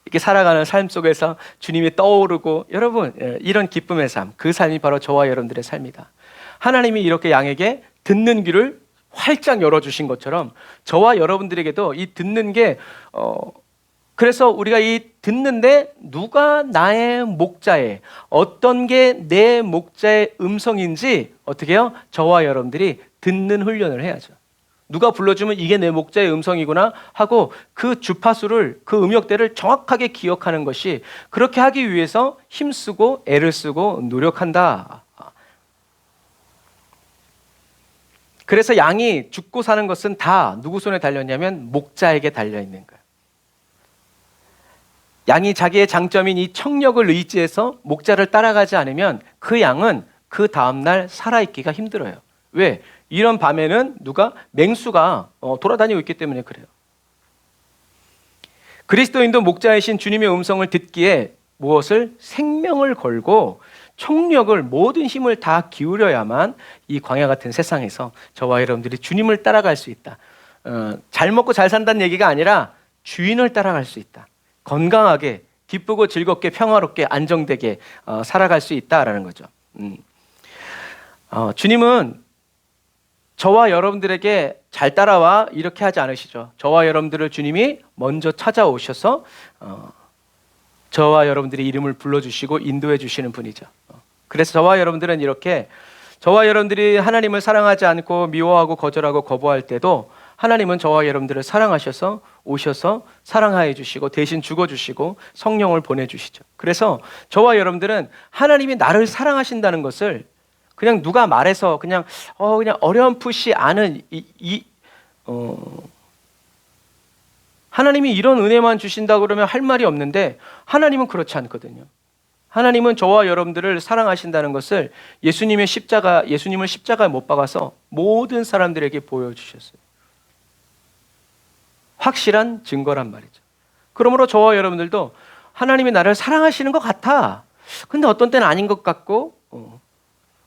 이렇게 살아가는 삶 속에서 주님이 떠오르고, 여러분 이런 기쁨의 삶, 그 삶이 바로 저와 여러분들의 삶이다. 하나님이 이렇게 양에게 듣는 귀를 활짝 열어주신 것처럼 저와 여러분들에게도 이 듣는 게 그래서 우리가 이 듣는데 누가 나의 목자에, 어떤 게 내 목자의 음성인지 어떻게 해요? 저와 여러분들이 듣는 훈련을 해야죠. 누가 불러주면 이게 내 목자의 음성이구나 하고 그 주파수를, 그 음역대를 정확하게 기억하는 것이, 그렇게 하기 위해서 힘쓰고 애를 쓰고 노력한다. 그래서 양이 죽고 사는 것은 다 누구 손에 달렸냐면 목자에게 달려있는 거예요. 양이 자기의 장점인 이 청력을 의지해서 목자를 따라가지 않으면 그 양은 그 다음날 살아있기가 힘들어요. 왜? 이런 밤에는 맹수가 돌아다니고 있기 때문에 그래요. 그리스도인도 목자이신 주님의 음성을 듣기에 무엇을? 생명을 걸고 청력을, 모든 힘을 다 기울여야만 이 광야 같은 세상에서 저와 여러분들이 주님을 따라갈 수 있다. 잘 먹고 잘 산다는 얘기가 아니라 주인을 따라갈 수 있다. 건강하게, 기쁘고 즐겁게, 평화롭게, 안정되게 살아갈 수 있다라는 거죠. 주님은 저와 여러분들에게 잘 따라와 이렇게 하지 않으시죠. 저와 여러분들을 주님이 먼저 찾아오셔서 저와 여러분들의 이름을 불러주시고 인도해 주시는 분이죠. 그래서 저와 여러분들은 이렇게, 저와 여러분들이 하나님을 사랑하지 않고 미워하고 거절하고 거부할 때도 하나님은 저와 여러분들을 사랑하셔서 오셔서 사랑하여 주시고 대신 죽어주시고 성령을 보내주시죠. 그래서 저와 여러분들은 하나님이 나를 사랑하신다는 것을 그냥 누가 말해서 그냥 어렴풋이 아는 하나님이 이런 은혜만 주신다 그러면 할 말이 없는데, 하나님은 그렇지 않거든요. 하나님은 저와 여러분들을 사랑하신다는 것을 예수님을 십자가에 못 박아서 모든 사람들에게 보여주셨어요. 확실한 증거란 말이죠. 그러므로 저와 여러분들도 하나님이 나를 사랑하시는 것 같아. 근데 어떤 때는 아닌 것 같고,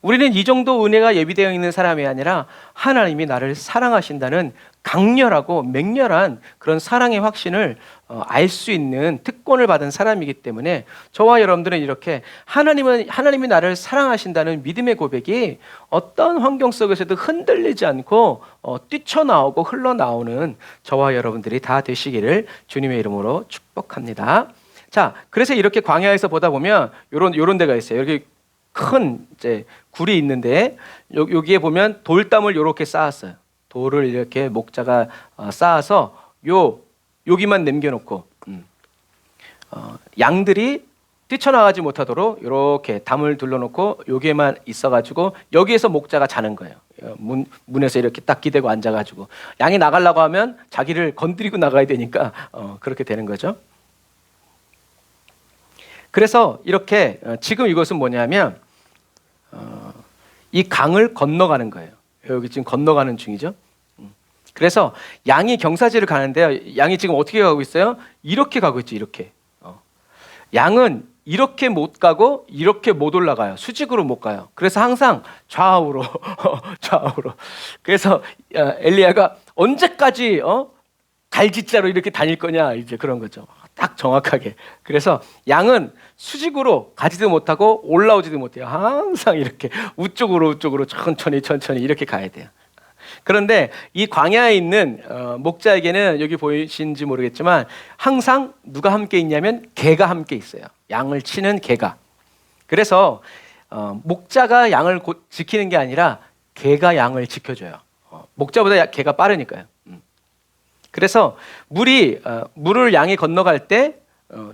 우리는 이 정도 은혜가 예비되어 있는 사람이 아니라 하나님이 나를 사랑하신다는 강렬하고 맹렬한 그런 사랑의 확신을 알 수 있는 특권을 받은 사람이기 때문에 저와 여러분들은 이렇게 하나님이 나를 사랑하신다는 믿음의 고백이 어떤 환경 속에서도 흔들리지 않고 뛰쳐나오고 흘러나오는 저와 여러분들이 다 되시기를 주님의 이름으로 축복합니다. 자, 그래서 이렇게 광야에서 보다 보면 요런 데가 있어요. 여기 큰 이제 굴이 있는데 여기에 보면 돌담을 이렇게 쌓았어요. 돌을 이렇게 목자가 쌓아서 여기만 남겨놓고 양들이 뛰쳐나가지 못하도록 이렇게 담을 둘러놓고 여기에만 있어가지고 여기에서 목자가 자는 거예요. 문에서 이렇게 딱 기대고 앉아가지고 양이 나가려고 하면 자기를 건드리고 나가야 되니까 그렇게 되는 거죠. 그래서 이렇게 지금 이것은 뭐냐면 이 강을 건너가는 거예요. 여기 지금 건너가는 중이죠. 그래서 양이 경사지를 가는데요. 양이 지금 어떻게 가고 있어요? 이렇게 가고 있죠. 이렇게. 양은 이렇게 못 가고 이렇게 못 올라가요. 수직으로 못 가요. 그래서 항상 좌우로 좌우로. 그래서 엘리야가 언제까지 갈짓자로 이렇게 다닐 거냐 이제 그런 거죠. 딱 정확하게. 그래서 양은 수직으로 가지도 못하고 올라오지도 못해요. 항상 이렇게 우쪽으로 천천히 이렇게 가야 돼요. 그런데 이 광야에 있는 목자에게는 여기 보이시는지 모르겠지만 항상 누가 함께 있냐면 개가 함께 있어요. 양을 치는 개가. 그래서 목자가 양을 지키는 게 아니라 개가 양을 지켜줘요. 목자보다 개가 빠르니까요. 그래서 물을 양이 건너갈 때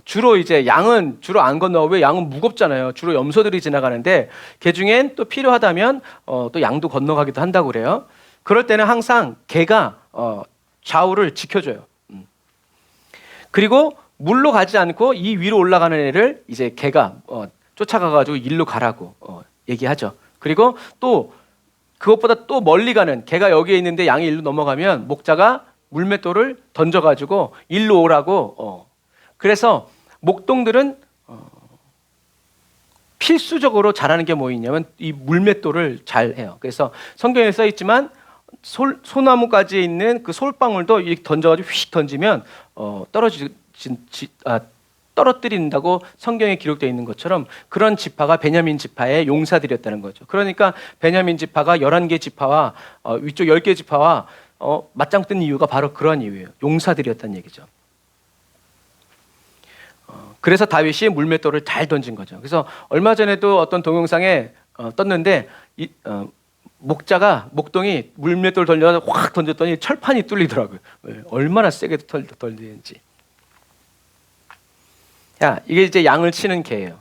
주로 이제 양은 주로 안 건너고, 왜 양은 무겁잖아요. 주로 염소들이 지나가는데 개 중엔 또 필요하다면 또 양도 건너가기도 한다고 그래요. 그럴 때는 항상 개가 좌우를 지켜줘요. 그리고 물로 가지 않고 이 위로 올라가는 애를 이제 개가 쫓아가가지고 일로 가라고 얘기하죠. 그리고 또 그것보다 또 멀리 가는, 개가 여기에 있는데 양이 일로 넘어가면 목자가 물맷돌을 던져가지고 일로 오라고. 그래서 목동들은 필수적으로 잘하는 게 뭐 있냐면 이 물맷돌을 잘 해요. 그래서 성경에 써 있지만 소나무가지에 있는 그 솔방울도 이렇게 던져가지고 휙 던지면 떨어뜨린다고 성경에 기록되어 있는 것처럼 그런 지파가 베냐민 지파의 용사들이었다는 거죠. 그러니까 베냐민 지파가 11개 지파와 위쪽 10개 지파와 맞짱 뜬 이유가 바로 그런 이유예요. 용사들이었다는 얘기죠. 그래서 다윗이 물맷돌을 잘 던진 거죠. 그래서 얼마 전에도 어떤 동영상에 떴는데 목동이 물맷돌 돌려서 확 던졌더니 철판이 뚫리더라고요. 얼마나 세게 던지는지. 이게 이제 양을 치는 개예요.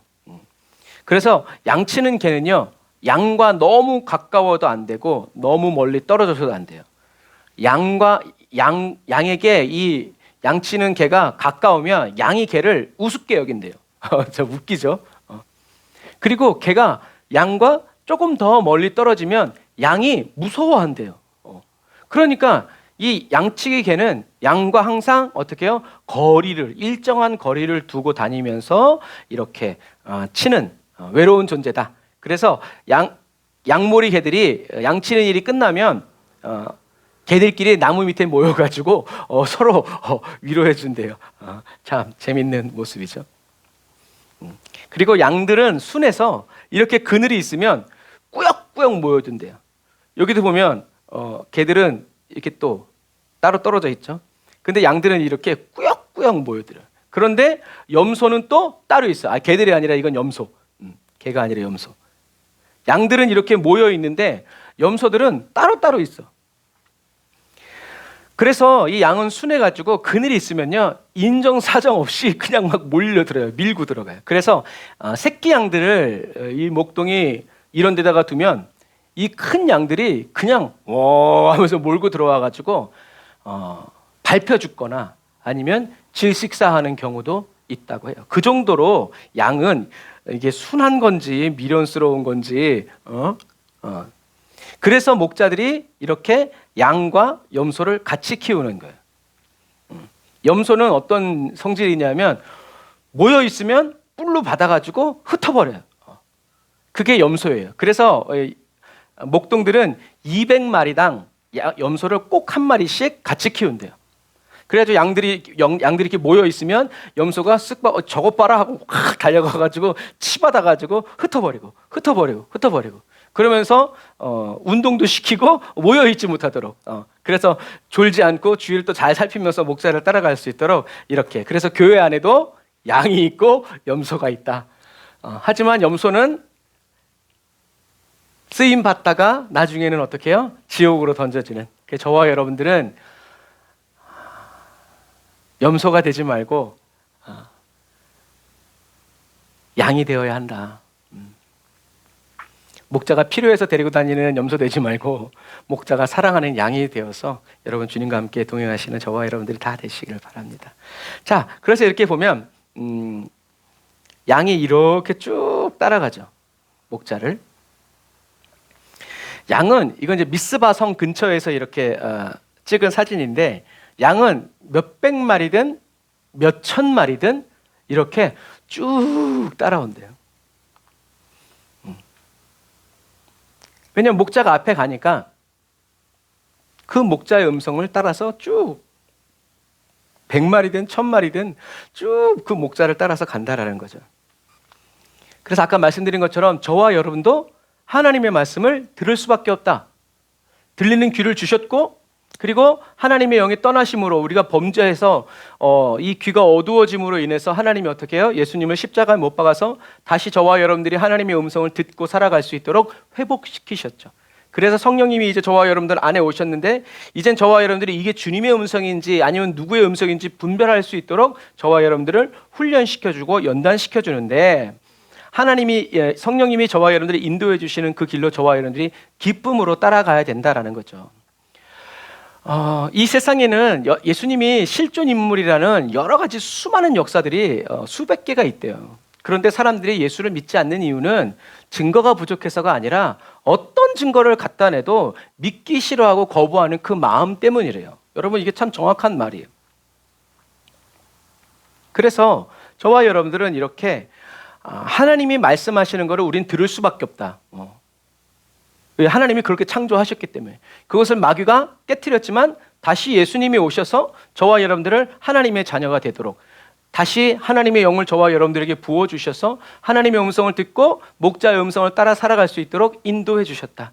그래서 양 치는 개는요, 양과 너무 가까워도 안 되고 너무 멀리 떨어져서도 안 돼요. 양에게 이 양 치는 개가 가까우면 양이 개를 우습게 여긴대요. 저 웃기죠? 그리고 개가 양과 조금 더 멀리 떨어지면 양이 무서워한대요. 그러니까 이 양치기 개는 양과 항상 어떻게 해요? 일정한 거리를 두고 다니면서 이렇게 치는 외로운 존재다. 그래서 양모리 개들이 양치는 일이 끝나면 개들끼리 나무 밑에 모여가지고 서로 위로해 준대요. 참 재밌는 모습이죠. 그리고 양들은 순에서 이렇게 그늘이 있으면 꾸역꾸역 모여든대요. 여기도 보면 개들은 이렇게 또 따로 떨어져 있죠. 근데 양들은 이렇게 꾸역꾸역 모여들어요. 그런데 염소는 또 따로 있어. 개들이 아니라 이건 염소. 개가 아니라 염소. 양들은 이렇게 모여 있는데 염소들은 따로따로 있어. 그래서 이 양은 순해가지고 그늘이 있으면요, 인정사정 없이 그냥 막 몰려들어요. 밀고 들어가요. 그래서 새끼 양들을 이 목동이 이런 데다가 두면 이 큰 양들이 그냥 하면서 몰고 들어와가지고 밟혀 죽거나 아니면 질식사하는 경우도 있다고 해요. 그 정도로 양은 이게 순한 건지 미련스러운 건지 그래서 목자들이 이렇게 양과 염소를 같이 키우는 거예요. 염소는 어떤 성질이냐면 모여 있으면 뿔로 받아가지고 흩어버려요. 그게 염소예요. 그래서 목동들은 200마리당 염소를 꼭 한 마리씩 같이 키운대요. 그래가지고 양들이 이렇게 모여 있으면 염소가 쓱 저것 봐라 하고 확 달려가가지고 치받아가지고 흩어버리고. 그러면서 운동도 시키고 모여 있지 못하도록. 그래서 졸지 않고 주위를 또 잘 살피면서 목자를 따라갈 수 있도록 이렇게. 그래서 교회 안에도 양이 있고 염소가 있다. 하지만 염소는 쓰임 받다가 나중에는 어떻게 해요? 지옥으로 던져지는. 저와 여러분들은 염소가 되지 말고 양이 되어야 한다. 목자가 필요해서 데리고 다니는 염소 되지 말고 목자가 사랑하는 양이 되어서 여러분 주님과 함께 동행하시는 저와 여러분들이 다 되시길 바랍니다. 자, 그래서 이렇게 보면 양이 이렇게 쭉 따라가죠. 목자를. 양은 이건 이제 미스바 성 근처에서 이렇게 찍은 사진인데 양은 몇백 마리든 몇천 마리든 이렇게 쭉 따라온대요. 왜냐하면 목자가 앞에 가니까 그 목자의 음성을 따라서 쭉 100마리든 1000마리든 쭉 그 목자를 따라서 간다라는 거죠. 그래서 아까 말씀드린 것처럼 저와 여러분도 하나님의 말씀을 들을 수밖에 없다. 들리는 귀를 주셨고 그리고 하나님의 영이 떠나심으로 우리가 범죄해서 이 귀가 어두워짐으로 인해서 하나님이 어떻게 해요? 예수님을 십자가에 못 박아서 다시 저와 여러분들이 하나님의 음성을 듣고 살아갈 수 있도록 회복시키셨죠. 그래서 성령님이 이제 저와 여러분들 안에 오셨는데 이젠 저와 여러분들이 이게 주님의 음성인지 아니면 누구의 음성인지 분별할 수 있도록 저와 여러분들을 훈련시켜주고 연단시켜주는데 하나님이 성령님이 저와 여러분들이 인도해 주시는 그 길로 저와 여러분들이 기쁨으로 따라가야 된다라는 거죠. 이 세상에는 예수님이 실존 인물이라는 여러 가지 수많은 역사들이 수백 개가 있대요. 그런데 사람들이 예수를 믿지 않는 이유는 증거가 부족해서가 아니라 어떤 증거를 갖다 내도 믿기 싫어하고 거부하는 그 마음 때문이래요. 여러분 이게 참 정확한 말이에요. 그래서 저와 여러분들은 이렇게 하나님이 말씀하시는 것을 우린 들을 수밖에 없다. 왜? 하나님이 그렇게 창조하셨기 때문에. 그것을 마귀가 깨트렸지만 다시 예수님이 오셔서 저와 여러분들을 하나님의 자녀가 되도록 다시 하나님의 영을 저와 여러분들에게 부어주셔서 하나님의 음성을 듣고 목자의 음성을 따라 살아갈 수 있도록 인도해 주셨다.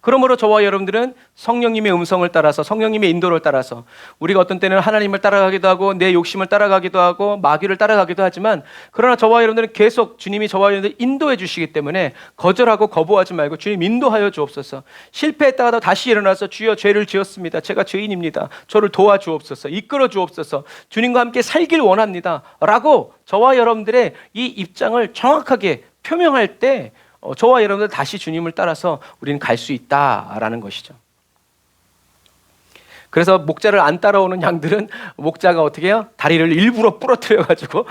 그러므로 저와 여러분들은 성령님의 음성을 따라서 성령님의 인도를 따라서 우리가 어떤 때는 하나님을 따라가기도 하고 내 욕심을 따라가기도 하고 마귀를 따라가기도 하지만 그러나 저와 여러분들은 계속 주님이 저와 여러분들을 인도해 주시기 때문에 거절하고 거부하지 말고 주님 인도하여 주옵소서. 실패했다가도 다시 일어나서 주여 죄를 지었습니다. 제가 죄인입니다. 저를 도와주옵소서. 이끌어 주옵소서. 주님과 함께 살길 원합니다. 라고 저와 여러분들의 이 입장을 정확하게 표명할 때 저와 여러분들 다시 주님을 따라서 우리는 갈 수 있다라는 것이죠. 그래서 목자를 안 따라오는 양들은 목자가 어떻게 해요? 다리를 일부러 부러뜨려가지고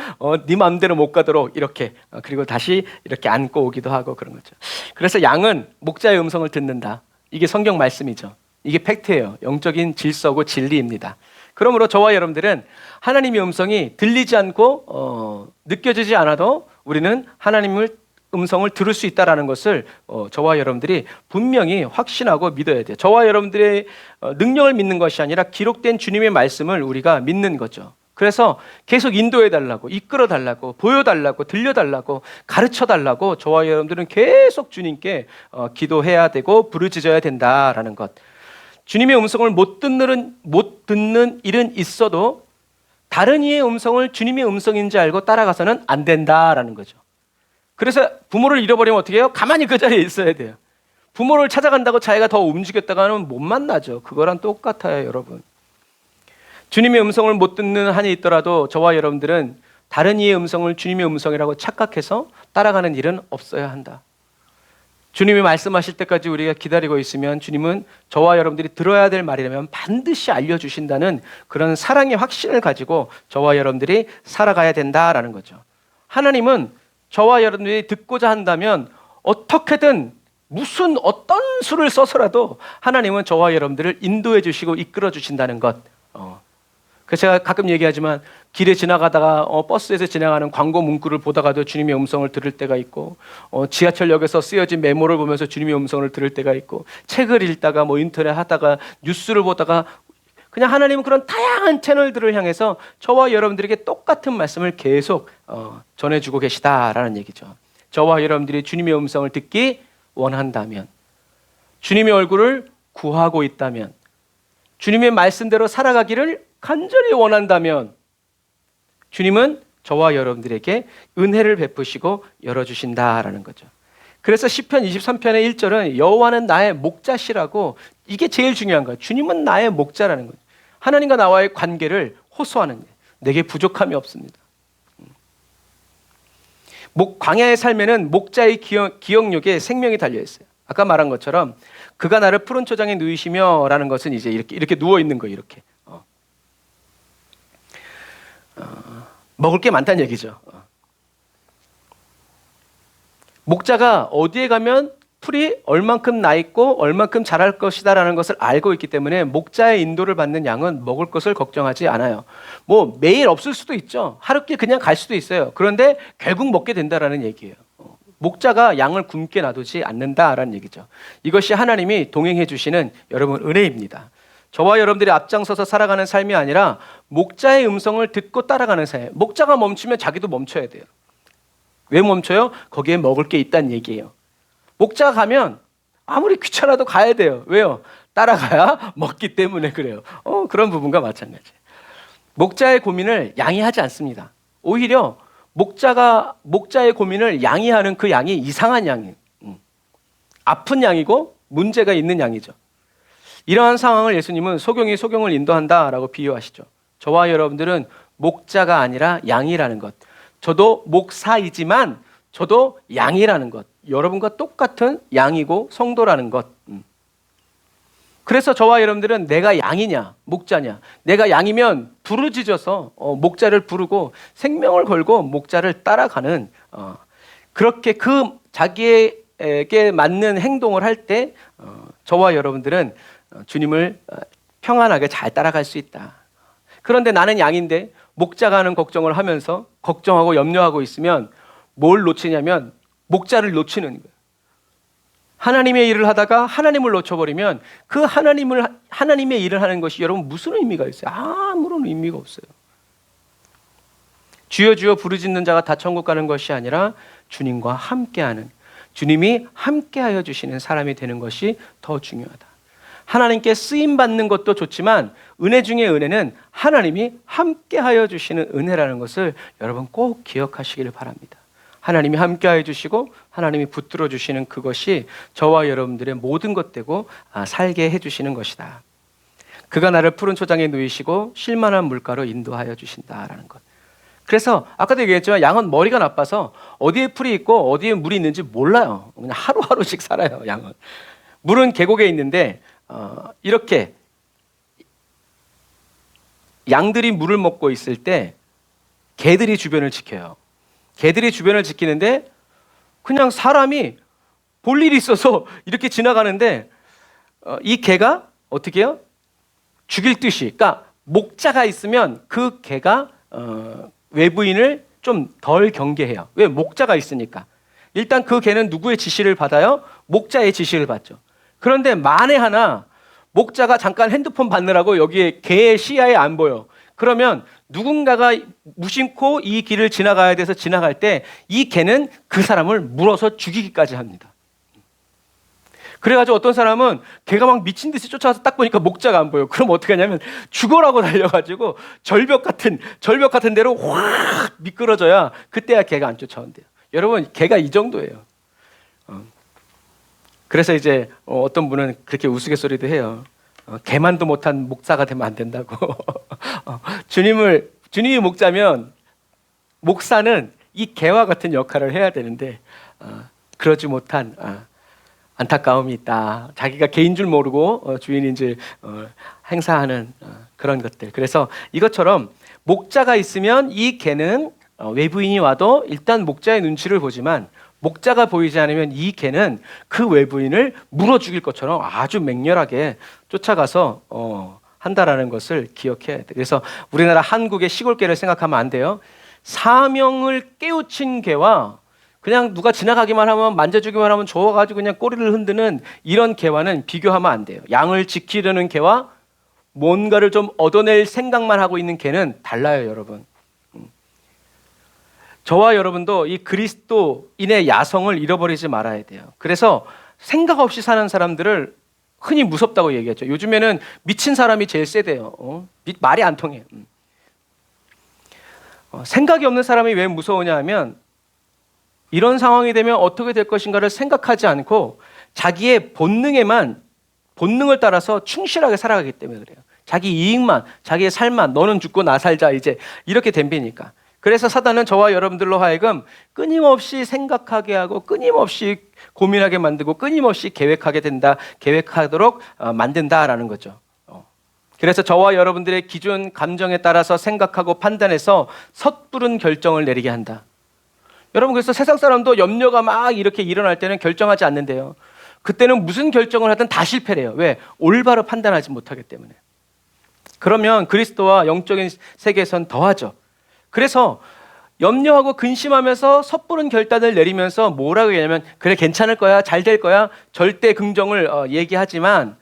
네 마음대로 못 가도록 이렇게 그리고 다시 이렇게 안고 오기도 하고 그런 거죠. 그래서 양은 목자의 음성을 듣는다. 이게 성경 말씀이죠. 이게 팩트예요. 영적인 질서고 진리입니다. 그러므로 저와 여러분들은 하나님의 음성이 들리지 않고 느껴지지 않아도 우리는 하나님을 음성을 들을 수 있다는 것을 저와 여러분들이 분명히 확신하고 믿어야 돼요. 저와 여러분들의 능력을 믿는 것이 아니라 기록된 주님의 말씀을 우리가 믿는 거죠. 그래서 계속 인도해달라고, 이끌어달라고, 보여달라고, 들려달라고, 가르쳐달라고 저와 여러분들은 계속 주님께 기도해야 되고 부르짖어야 된다라는 것. 주님의 음성을 못 듣는 일은 있어도 다른 이의 음성을 주님의 음성인지 알고 따라가서는 안 된다라는 거죠. 그래서 부모를 잃어버리면 어떻게 해요? 가만히 그 자리에 있어야 돼요. 부모를 찾아간다고 자기가 더 움직였다가는 못 만나죠. 그거랑 똑같아요, 여러분. 주님의 음성을 못 듣는 한이 있더라도 저와 여러분들은 다른 이의 음성을 주님의 음성이라고 착각해서 따라가는 일은 없어야 한다. 주님이 말씀하실 때까지 우리가 기다리고 있으면 주님은 저와 여러분들이 들어야 될 말이라면 반드시 알려주신다는 그런 사랑의 확신을 가지고 저와 여러분들이 살아가야 된다라는 거죠. 하나님은 저와 여러분들이 듣고자 한다면 어떻게든 무슨 어떤 수를 써서라도 하나님은 저와 여러분들을 인도해 주시고 이끌어 주신다는 것. 그래서 제가 가끔 얘기하지만 길에 지나가다가 버스에서 지나가는 광고 문구를 보다가도 주님의 음성을 들을 때가 있고 지하철역에서 쓰여진 메모를 보면서 주님의 음성을 들을 때가 있고 책을 읽다가 인터넷 하다가 뉴스를 보다가 그냥 하나님은 그런 다양한 채널들을 향해서 저와 여러분들에게 똑같은 말씀을 계속 전해주고 계시다라는 얘기죠. 저와 여러분들이 주님의 음성을 듣기 원한다면, 주님의 얼굴을 구하고 있다면, 주님의 말씀대로 살아가기를 간절히 원한다면 주님은 저와 여러분들에게 은혜를 베푸시고 열어주신다라는 거죠. 그래서 시편 23편의 1절은 여호와는 나의 목자시라고, 이게 제일 중요한 거예요. 주님은 나의 목자라는 거죠. 하나님과 나와의 관계를 호소하는 거예요. 내게 부족함이 없습니다. 광야의 삶에는 목자의 기억력에 생명이 달려 있어요. 아까 말한 것처럼 그가 나를 푸른 초장에 누이시며라는 것은 이제 이렇게 누워 있는 거예요. 이렇게 먹을 게 많다는 얘기죠. 목자가 어디에 가면 풀이 얼만큼 나 있고 얼만큼 자랄 것이다라는 것을 알고 있기 때문에 목자의 인도를 받는 양은 먹을 것을 걱정하지 않아요. 뭐 매일 없을 수도 있죠. 하루끼 그냥 갈 수도 있어요. 그런데 결국 먹게 된다라는 얘기예요. 목자가 양을 굶게 놔두지 않는다라는 얘기죠. 이것이 하나님이 동행해 주시는 여러분 은혜입니다. 저와 여러분들이 앞장서서 살아가는 삶이 아니라 목자의 음성을 듣고 따라가는 삶. 목자가 멈추면 자기도 멈춰야 돼요. 왜 멈춰요? 거기에 먹을 게 있다는 얘기예요. 목자가 가면 아무리 귀찮아도 가야 돼요. 왜요? 따라가야 먹기 때문에 그래요. 그런 부분과 마찬가지. 목자의 고민을 양이 하지 않습니다. 오히려 목자의 고민을 양이 하는 그 양이 이상한 양이에요. 아픈 양이고 문제가 있는 양이죠. 이러한 상황을 예수님은 소경이 소경을 인도한다라고 비유하시죠. 저와 여러분들은 목자가 아니라 양이라는 것. 저도 목사이지만 저도 양이라는 것. 여러분과 똑같은 양이고 성도라는 것. 그래서 저와 여러분들은 내가 양이냐 목자냐. 내가 양이면 부르짖어서 목자를 부르고 생명을 걸고 목자를 따라가는 그렇게 그 자기에게 맞는 행동을 할 때 저와 여러분들은 주님을 평안하게 잘 따라갈 수 있다. 그런데 나는 양인데 목자가 하는 걱정을 하면서 걱정하고 염려하고 있으면 뭘 놓치냐면 목자를 놓치는 거예요. 하나님의 일을 하다가 하나님을 놓쳐버리면 그 하나님의 일을 하는 것이 여러분 무슨 의미가 있어요? 아무런 의미가 없어요. 주여 주여 부르짖는 자가 다 천국 가는 것이 아니라 주님과 함께하는, 주님이 함께하여 주시는 사람이 되는 것이 더 중요하다. 하나님께 쓰임 받는 것도 좋지만 은혜 중에 은혜는 하나님이 함께하여 주시는 은혜라는 것을 여러분 꼭 기억하시기를 바랍니다. 하나님이 함께하여 주시고 하나님이 붙들어 주시는 그것이 저와 여러분들의 모든 것 되고 살게 해주시는 것이다. 그가 나를 푸른 초장에 누이시고 쉴만한 물가로 인도하여 주신다라는 것. 그래서 아까도 얘기했지만 양은 머리가 나빠서 어디에 풀이 있고 어디에 물이 있는지 몰라요. 그냥 하루하루씩 살아요. 양은. 물은 계곡에 있는데 이렇게 양들이 물을 먹고 있을 때 개들이 주변을 지켜요. 개들이 주변을 지키는데 그냥 사람이 볼 일이 있어서 이렇게 지나가는데 이 개가 어떻게 해요? 죽일 듯이. 그러니까 목자가 있으면 그 개가 외부인을 좀 덜 경계해요. 왜? 목자가 있으니까. 일단 그 개는 누구의 지시를 받아요? 목자의 지시를 받죠. 그런데 만에 하나 목자가 잠깐 핸드폰 받느라고 여기에 개의 시야에 안 보여. 그러면 누군가가 무심코 이 길을 지나가야 돼서 지나갈 때 이 개는 그 사람을 물어서 죽이기까지 합니다. 그래가지고 어떤 사람은 개가 막 미친 듯이 쫓아와서 딱 보니까 목자가 안 보여. 그럼 어떻게 하냐면 죽어라고 달려가지고 절벽 같은 데로 확 미끄러져야 그때야 개가 안 쫓아온대요. 여러분 개가 이 정도예요. 그래서 이제 어떤 분은 그렇게 우스갯소리도 해요. 개만도 못한 목사가 되면 안 된다고. 주님이 목자면 목사는 이 개와 같은 역할을 해야 되는데 그러지 못한 안타까움이 있다. 자기가 개인 줄 모르고 주인인 줄 행사하는 그런 것들. 그래서 이것처럼 목자가 있으면 이 개는 외부인이 와도 일단 목자의 눈치를 보지만 목자가 보이지 않으면 이 개는 그 외부인을 물어 죽일 것처럼 아주 맹렬하게 쫓아가서 한다라는 것을 기억해야 돼. 그래서 우리나라 한국의 시골 개를 생각하면 안 돼요. 사명을 깨우친 개와 그냥 누가 지나가기만 하면 만져주기만 하면 좋아가지고 그냥 꼬리를 흔드는 이런 개와는 비교하면 안 돼요. 양을 지키려는 개와 뭔가를 좀 얻어낼 생각만 하고 있는 개는 달라요, 여러분. 저와 여러분도 이 그리스도인의 야성을 잃어버리지 말아야 돼요. 그래서 생각 없이 사는 사람들을 흔히 무섭다고 얘기하죠. 요즘에는 미친 사람이 제일 세대요. 말이 안 통해요. 생각이 없는 사람이 왜 무서우냐 하면 이런 상황이 되면 어떻게 될 것인가를 생각하지 않고 자기의 본능을 따라서 충실하게 살아가기 때문에 그래요. 자기 이익만, 자기의 삶만, 너는 죽고 나 살자, 이제 이렇게 덤비니까. 그래서 사단은 저와 여러분들로 하여금 끊임없이 생각하게 하고 끊임없이 고민하게 만들고 끊임없이 계획하도록 만든다라는 거죠. 그래서 저와 여러분들의 기준, 감정에 따라서 생각하고 판단해서 섣부른 결정을 내리게 한다. 여러분, 그래서 세상 사람도 염려가 막 이렇게 일어날 때는 결정하지 않는데요. 그때는 무슨 결정을 하든 다 실패해요. 왜? 올바로 판단하지 못하기 때문에. 그러면 그리스도와 영적인 세계에선 더하죠. 그래서 염려하고 근심하면서 섣부른 결단을 내리면서 뭐라고 얘기하냐면, 그래 괜찮을 거야, 잘 될 거야, 절대 긍정을 얘기하지만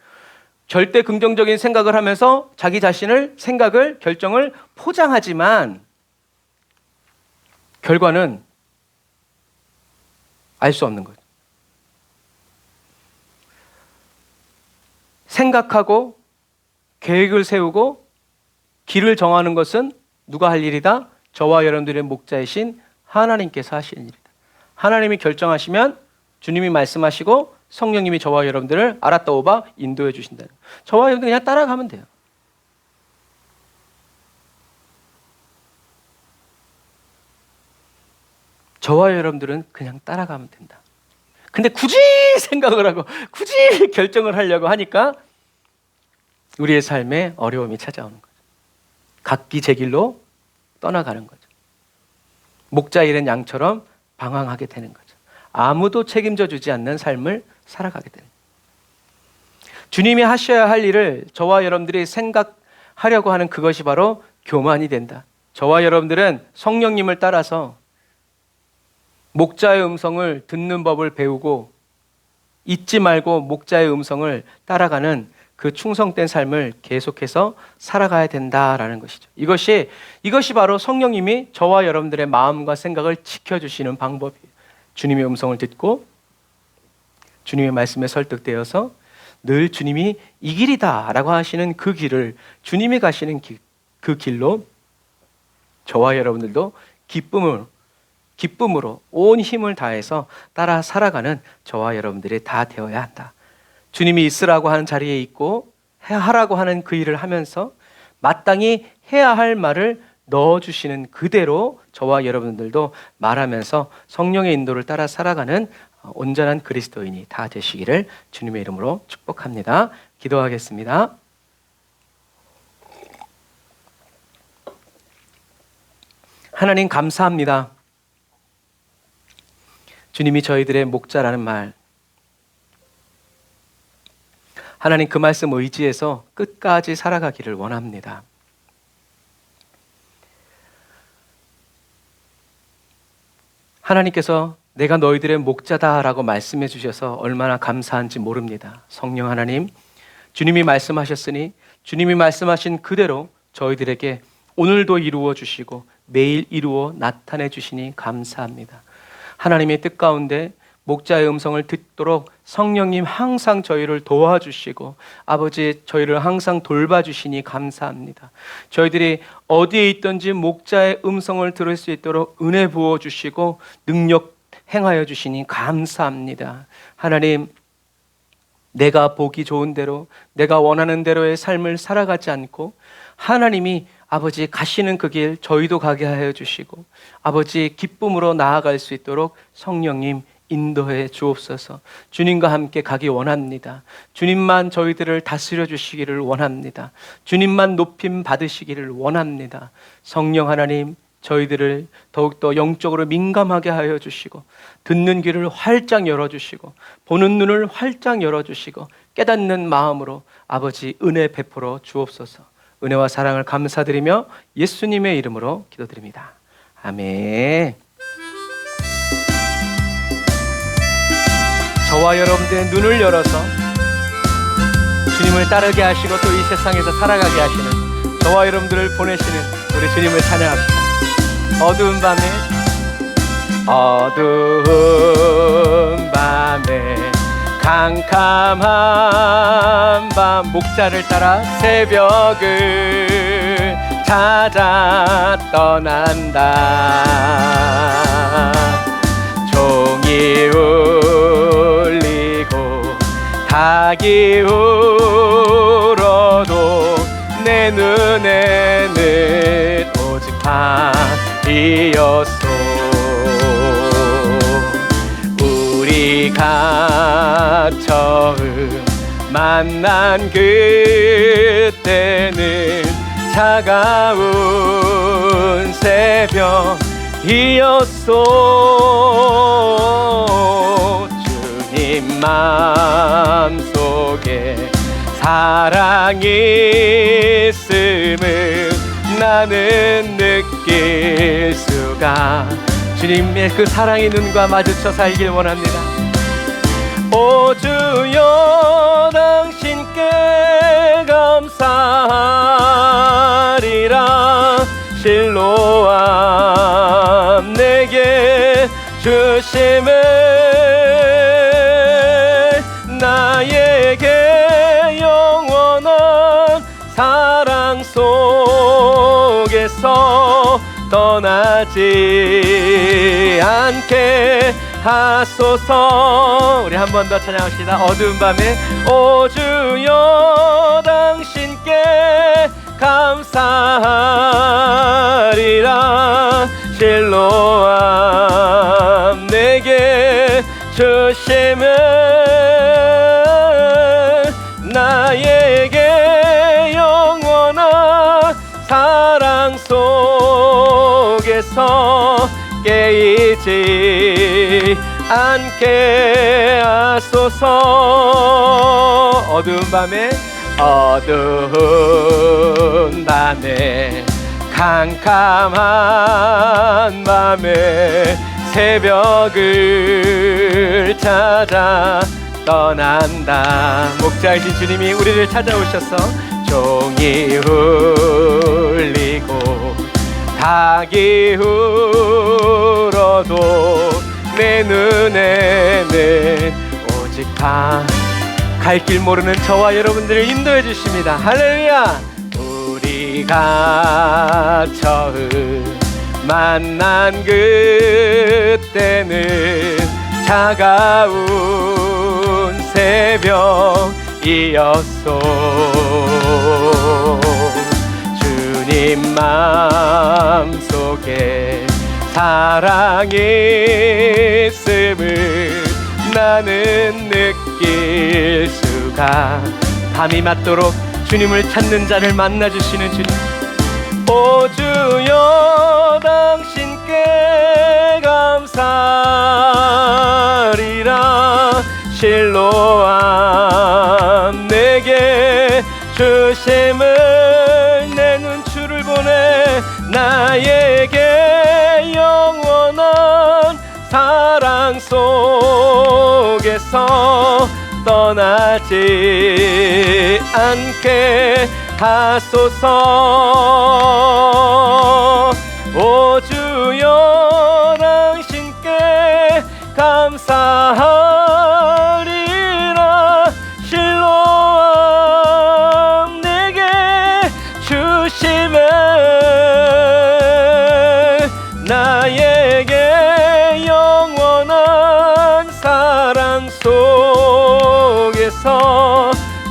절대 긍정적인 생각을 하면서 자기 자신을, 생각을, 결정을 포장하지만 결과는 알 수 없는 거죠. 생각하고 계획을 세우고 길을 정하는 것은 누가 할 일이다? 저와 여러분들의 목자이신 하나님께서 하시는 일이다. 하나님이 결정하시면 주님이 말씀하시고 성령님이 저와 여러분들을 알았다 오바 인도해 주신다. 저와 여러분들 그냥 따라가면 돼요. 저와 여러분들은 그냥 따라가면 된다. 근데 굳이 생각을 하고 굳이 결정을 하려고 하니까 우리의 삶에 어려움이 찾아오는 거죠. 각기 제 길로 떠나가는 거죠. 목자 잃은 양처럼 방황하게 되는 거죠. 아무도 책임져 주지 않는 삶을 살아가게 되는 거죠. 주님이 하셔야 할 일을 저와 여러분들이 생각하려고 하는 그것이 바로 교만이 된다. 저와 여러분들은 성령님을 따라서 목자의 음성을 듣는 법을 배우고 잊지 말고 목자의 음성을 따라가는 그 충성된 삶을 계속해서 살아가야 된다라는 것이죠. 이것이 바로 성령님이 저와 여러분들의 마음과 생각을 지켜주시는 방법이에요. 주님의 음성을 듣고 주님의 말씀에 설득되어서 늘 주님이 이 길이다 라고 하시는 그 길을, 주님이 가시는 그 길로 저와 여러분들도 기쁨으로 온 힘을 다해서 따라 살아가는 저와 여러분들이 다 되어야 한다. 주님이 있으라고 하는 자리에 있고 하라고 하는 그 일을 하면서 마땅히 해야 할 말을 넣어주시는 그대로 저와 여러분들도 말하면서 성령의 인도를 따라 살아가는 온전한 그리스도인이 다 되시기를 주님의 이름으로 축복합니다. 기도하겠습니다. 하나님 감사합니다. 주님이 저희들의 목자라는 말, 하나님 그 말씀 의지해서 끝까지 살아가기를 원합니다. 하나님께서 내가 너희들의 목자다라고 말씀해 주셔서 얼마나 감사한지 모릅니다. 성령 하나님, 주님이 말씀하셨으니 주님이 말씀하신 그대로 저희들에게 오늘도 이루어 주시고 매일 이루어 나타내 주시니 감사합니다. 하나님의 뜻 가운데 목자의 음성을 듣도록 성령님 항상 저희를 도와주시고 아버지 저희를 항상 돌봐주시니 감사합니다. 저희들이 어디에 있든지 목자의 음성을 들을 수 있도록 은혜 부어주시고 능력 행하여 주시니 감사합니다. 하나님, 내가 보기 좋은 대로 내가 원하는 대로의 삶을 살아가지 않고 하나님이 아버지 가시는 그 길 저희도 가게 하여 주시고 아버지 기쁨으로 나아갈 수 있도록 성령님 인도해 주옵소서. 주님과 함께 가기 원합니다. 주님만 저희들을 다스려 주시기를 원합니다. 주님만 높임 받으시기를 원합니다. 성령 하나님, 저희들을 더욱더 영적으로 민감하게 하여 주시고 듣는 귀를 활짝 열어주시고 보는 눈을 활짝 열어주시고 깨닫는 마음으로 아버지 은혜 베풀어 주옵소서. 은혜와 사랑을 감사드리며 예수님의 이름으로 기도드립니다. 아멘. 저와 여러분들의 눈을 열어서 주님을 따르게 하시고 또 이 세상에서 살아가게 하시는 저와 여러분들을 보내시는 우리 주님을 찬양합시다. 어두운 밤에 캄캄한 밤 목자를 따라 새벽을 찾아 떠난다. 종이 울리고 닭이 울어도 내 눈에는 오직 밤이었소. 우리가 처음 만난 그때는 차가운 새벽이었소. 주님 마음속에 사랑이 있음을 나는 느낄 수가. 주님의 그 사랑의 눈과 마주쳐 살길 원합니다. 오 주여 당신께 감사하리라. 실로암 내게 주심을 나에게 영원한 사랑 속에서 떠나지 않게 하소서. 우리 한 번 더 찬양합시다. 어두운 밤에 오 주여 당신께 감사하리라. 실로암 내게 주심을 나에게 영원한 사랑 속에서 깨이지 않게 하소서. 어두운 밤에 캄캄한 밤에 새벽을 찾아 떠난다. 목자이신 주님이 우리를 찾아오셔서 종이 울리고 닭이 울어도 내 눈에는 오직 갈 길 모르는 저와 여러분들을 인도해 주십니다. 할렐루야. 우리가 처음 만난 그때는 차가운 새벽이었소. 주님 마음속에 사랑이 있음을 나는 느낄 수가. 밤이 맞도록 주님을 찾는 자를 만나주시는 주님. 오 주여 당신께 감사하리라. 실로암 내게 주심을 내 눈추를 보내 나에게 영원한 사랑 속에서 떠나지 않게 하소서. 오 주여 당신께 감사하리라. 실로암 내게 주심을 나에게 영원한 사랑 속에서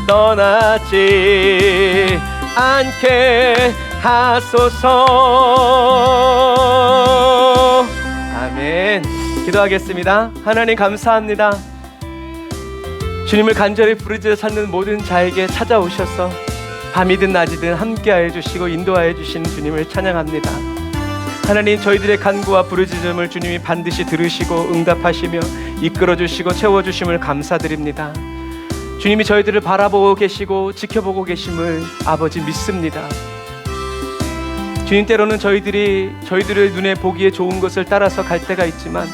떠나지 않게 하소서. 아멘. 기도하겠습니다. 하나님 감사합니다. 주님을 간절히 부르짖어 찾는 모든 자에게 찾아오셔서 밤이든 낮이든 함께하여 주시고 인도하여 주시는 주님을 찬양합니다. 하나님, 저희들의 간구와 부르짖음을 주님이 반드시 들으시고 응답하시며 이끌어 주시고 채워 주심을 감사드립니다. 주님이 저희들을 바라보고 계시고 지켜보고 계심을 아버지 믿습니다. 주님, 때로는 저희들의 눈에 보기에 좋은 것을 따라서 갈 때가 있지만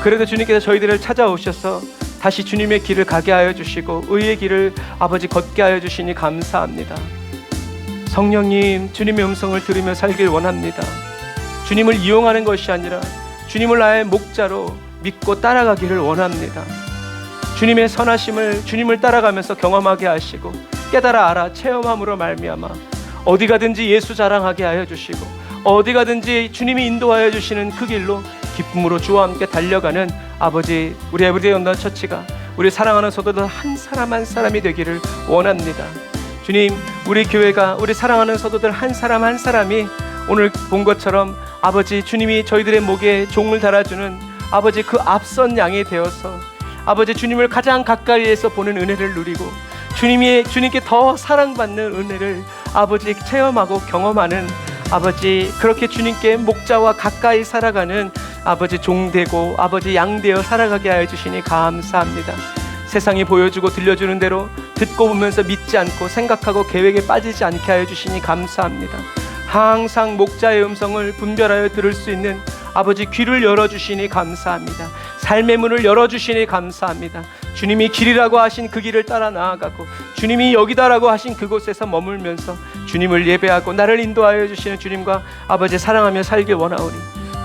그래도 주님께서 저희들을 찾아오셔서 다시 주님의 길을 가게 하여 주시고 의의 길을 아버지 걷게 하여 주시니 감사합니다. 성령님, 주님의 음성을 들으며 살길 원합니다. 주님을 이용하는 것이 아니라 주님을 나의 목자로 믿고 따라가기를 원합니다. 주님의 선하심을 주님을 따라가면서 경험하게 하시고 깨달아 알아 체험함으로 말미암아 어디 가든지 예수 자랑하게 하여 주시고 어디 가든지 주님이 인도하여 주시는 그 길로 기쁨으로 주와 함께 달려가는 아버지, 우리 에브리데이 온라인 처치가 우리 사랑하는 성도들 한 사람 한 사람이 되기를 원합니다. 주님, 우리 교회가 우리 사랑하는 성도들 한 사람 한 사람이 오늘 본 것처럼 아버지 주님이 저희들의 목에 종을 달아주는 아버지 그 앞선 양이 되어서 아버지 주님을 가장 가까이에서 보는 은혜를 누리고 주님께 더 사랑받는 은혜를 아버지 체험하고 경험하는 아버지 그렇게 주님께 목자와 가까이 살아가는 아버지 종되고 아버지 양되어 살아가게 하여 주시니 감사합니다. 세상이 보여주고 들려주는 대로 듣고 보면서 믿지 않고 생각하고 계획에 빠지지 않게 하여 주시니 감사합니다. 항상 목자의 음성을 분별하여 들을 수 있는 아버지 귀를 열어주시니 감사합니다. 삶의 문을 열어주시니 감사합니다. 주님이 길이라고 하신 그 길을 따라 나아가고 주님이 여기다라고 하신 그곳에서 머물면서 주님을 예배하고 나를 인도하여 주시는 주님과 아버지 사랑하며 살길 원하오니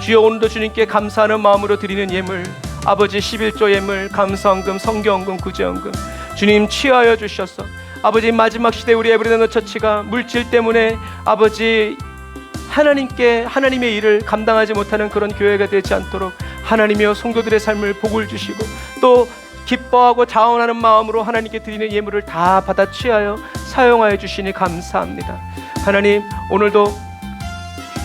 주여, 오늘도 주님께 감사하는 마음으로 드리는 예물 아버지 11조 예물, 감사헌금, 성경헌금, 구제헌금 주님 취하여 주셔서 아버지 마지막 시대 우리 에브리데너 처치가 물질 때문에 아버지 하나님의 일을 감당하지 못하는 그런 교회가 되지 않도록 하나님이여 성도들의 삶을 복을 주시고 또 기뻐하고 자원하는 마음으로 하나님께 드리는 예물을 다 받아 취하여 사용하여 주시니 감사합니다. 하나님, 오늘도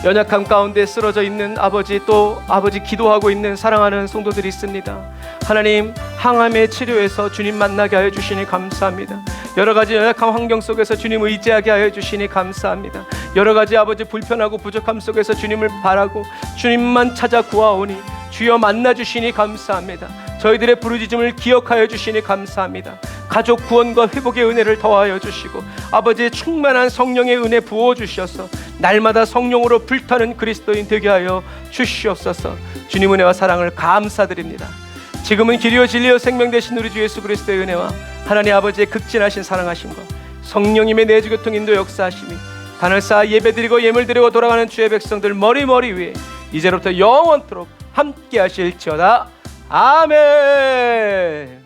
연약함 가운데 쓰러져 있는 아버지 또 아버지 기도하고 있는 사랑하는 성도들이 있습니다. 하나님, 항암의 치료에서 주님 만나게 하여 주시니 감사합니다. 여러 가지 연약한 환경 속에서 주님 의지하게 하여 주시니 감사합니다. 여러 가지 아버지 불편하고 부족함 속에서 주님을 바라고 주님만 찾아 구하오니 주여 만나 주시니 감사합니다. 저희들의 부르짖음을 기억하여 주시니 감사합니다. 가족 구원과 회복의 은혜를 더하여 주시고 아버지의 충만한 성령의 은혜 부어 주셔서 날마다 성령으로 불타는 그리스도인 되게 하여 주시옵소서. 주님 은혜와 사랑을 감사드립니다. 지금은 길이요 진리요 생명 되신 우리 주 예수 그리스도의 은혜와 하나님 아버지의 극진하신 사랑하심과 성령님의 내주교통 인도 역사하심이 단을 쌓아 예배드리고 예물드리고 돌아가는 주의 백성들 머리 위에 이제로부터 영원토록 함께 하실지어다. 아멘.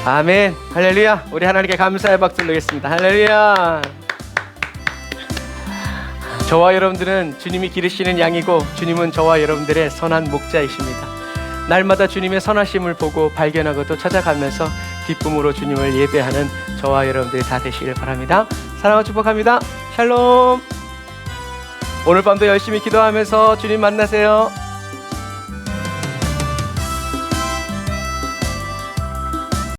아멘. 할렐루야. 우리 하나님께 감사의 박수 드리겠습니다. 할렐루야. 저와 여러분들은 주님이 기르시는 양이고 주님은 저와 여러분들의 선한 목자이십니다. 날마다 주님의 선하심을 보고 발견하고 또 찾아가면서 기쁨으로 주님을 예배하는 저와 여러분들이 다 되시길 바랍니다. 사랑하고 축복합니다. 샬롬. 오늘 밤도 열심히 기도하면서 주님 만나세요.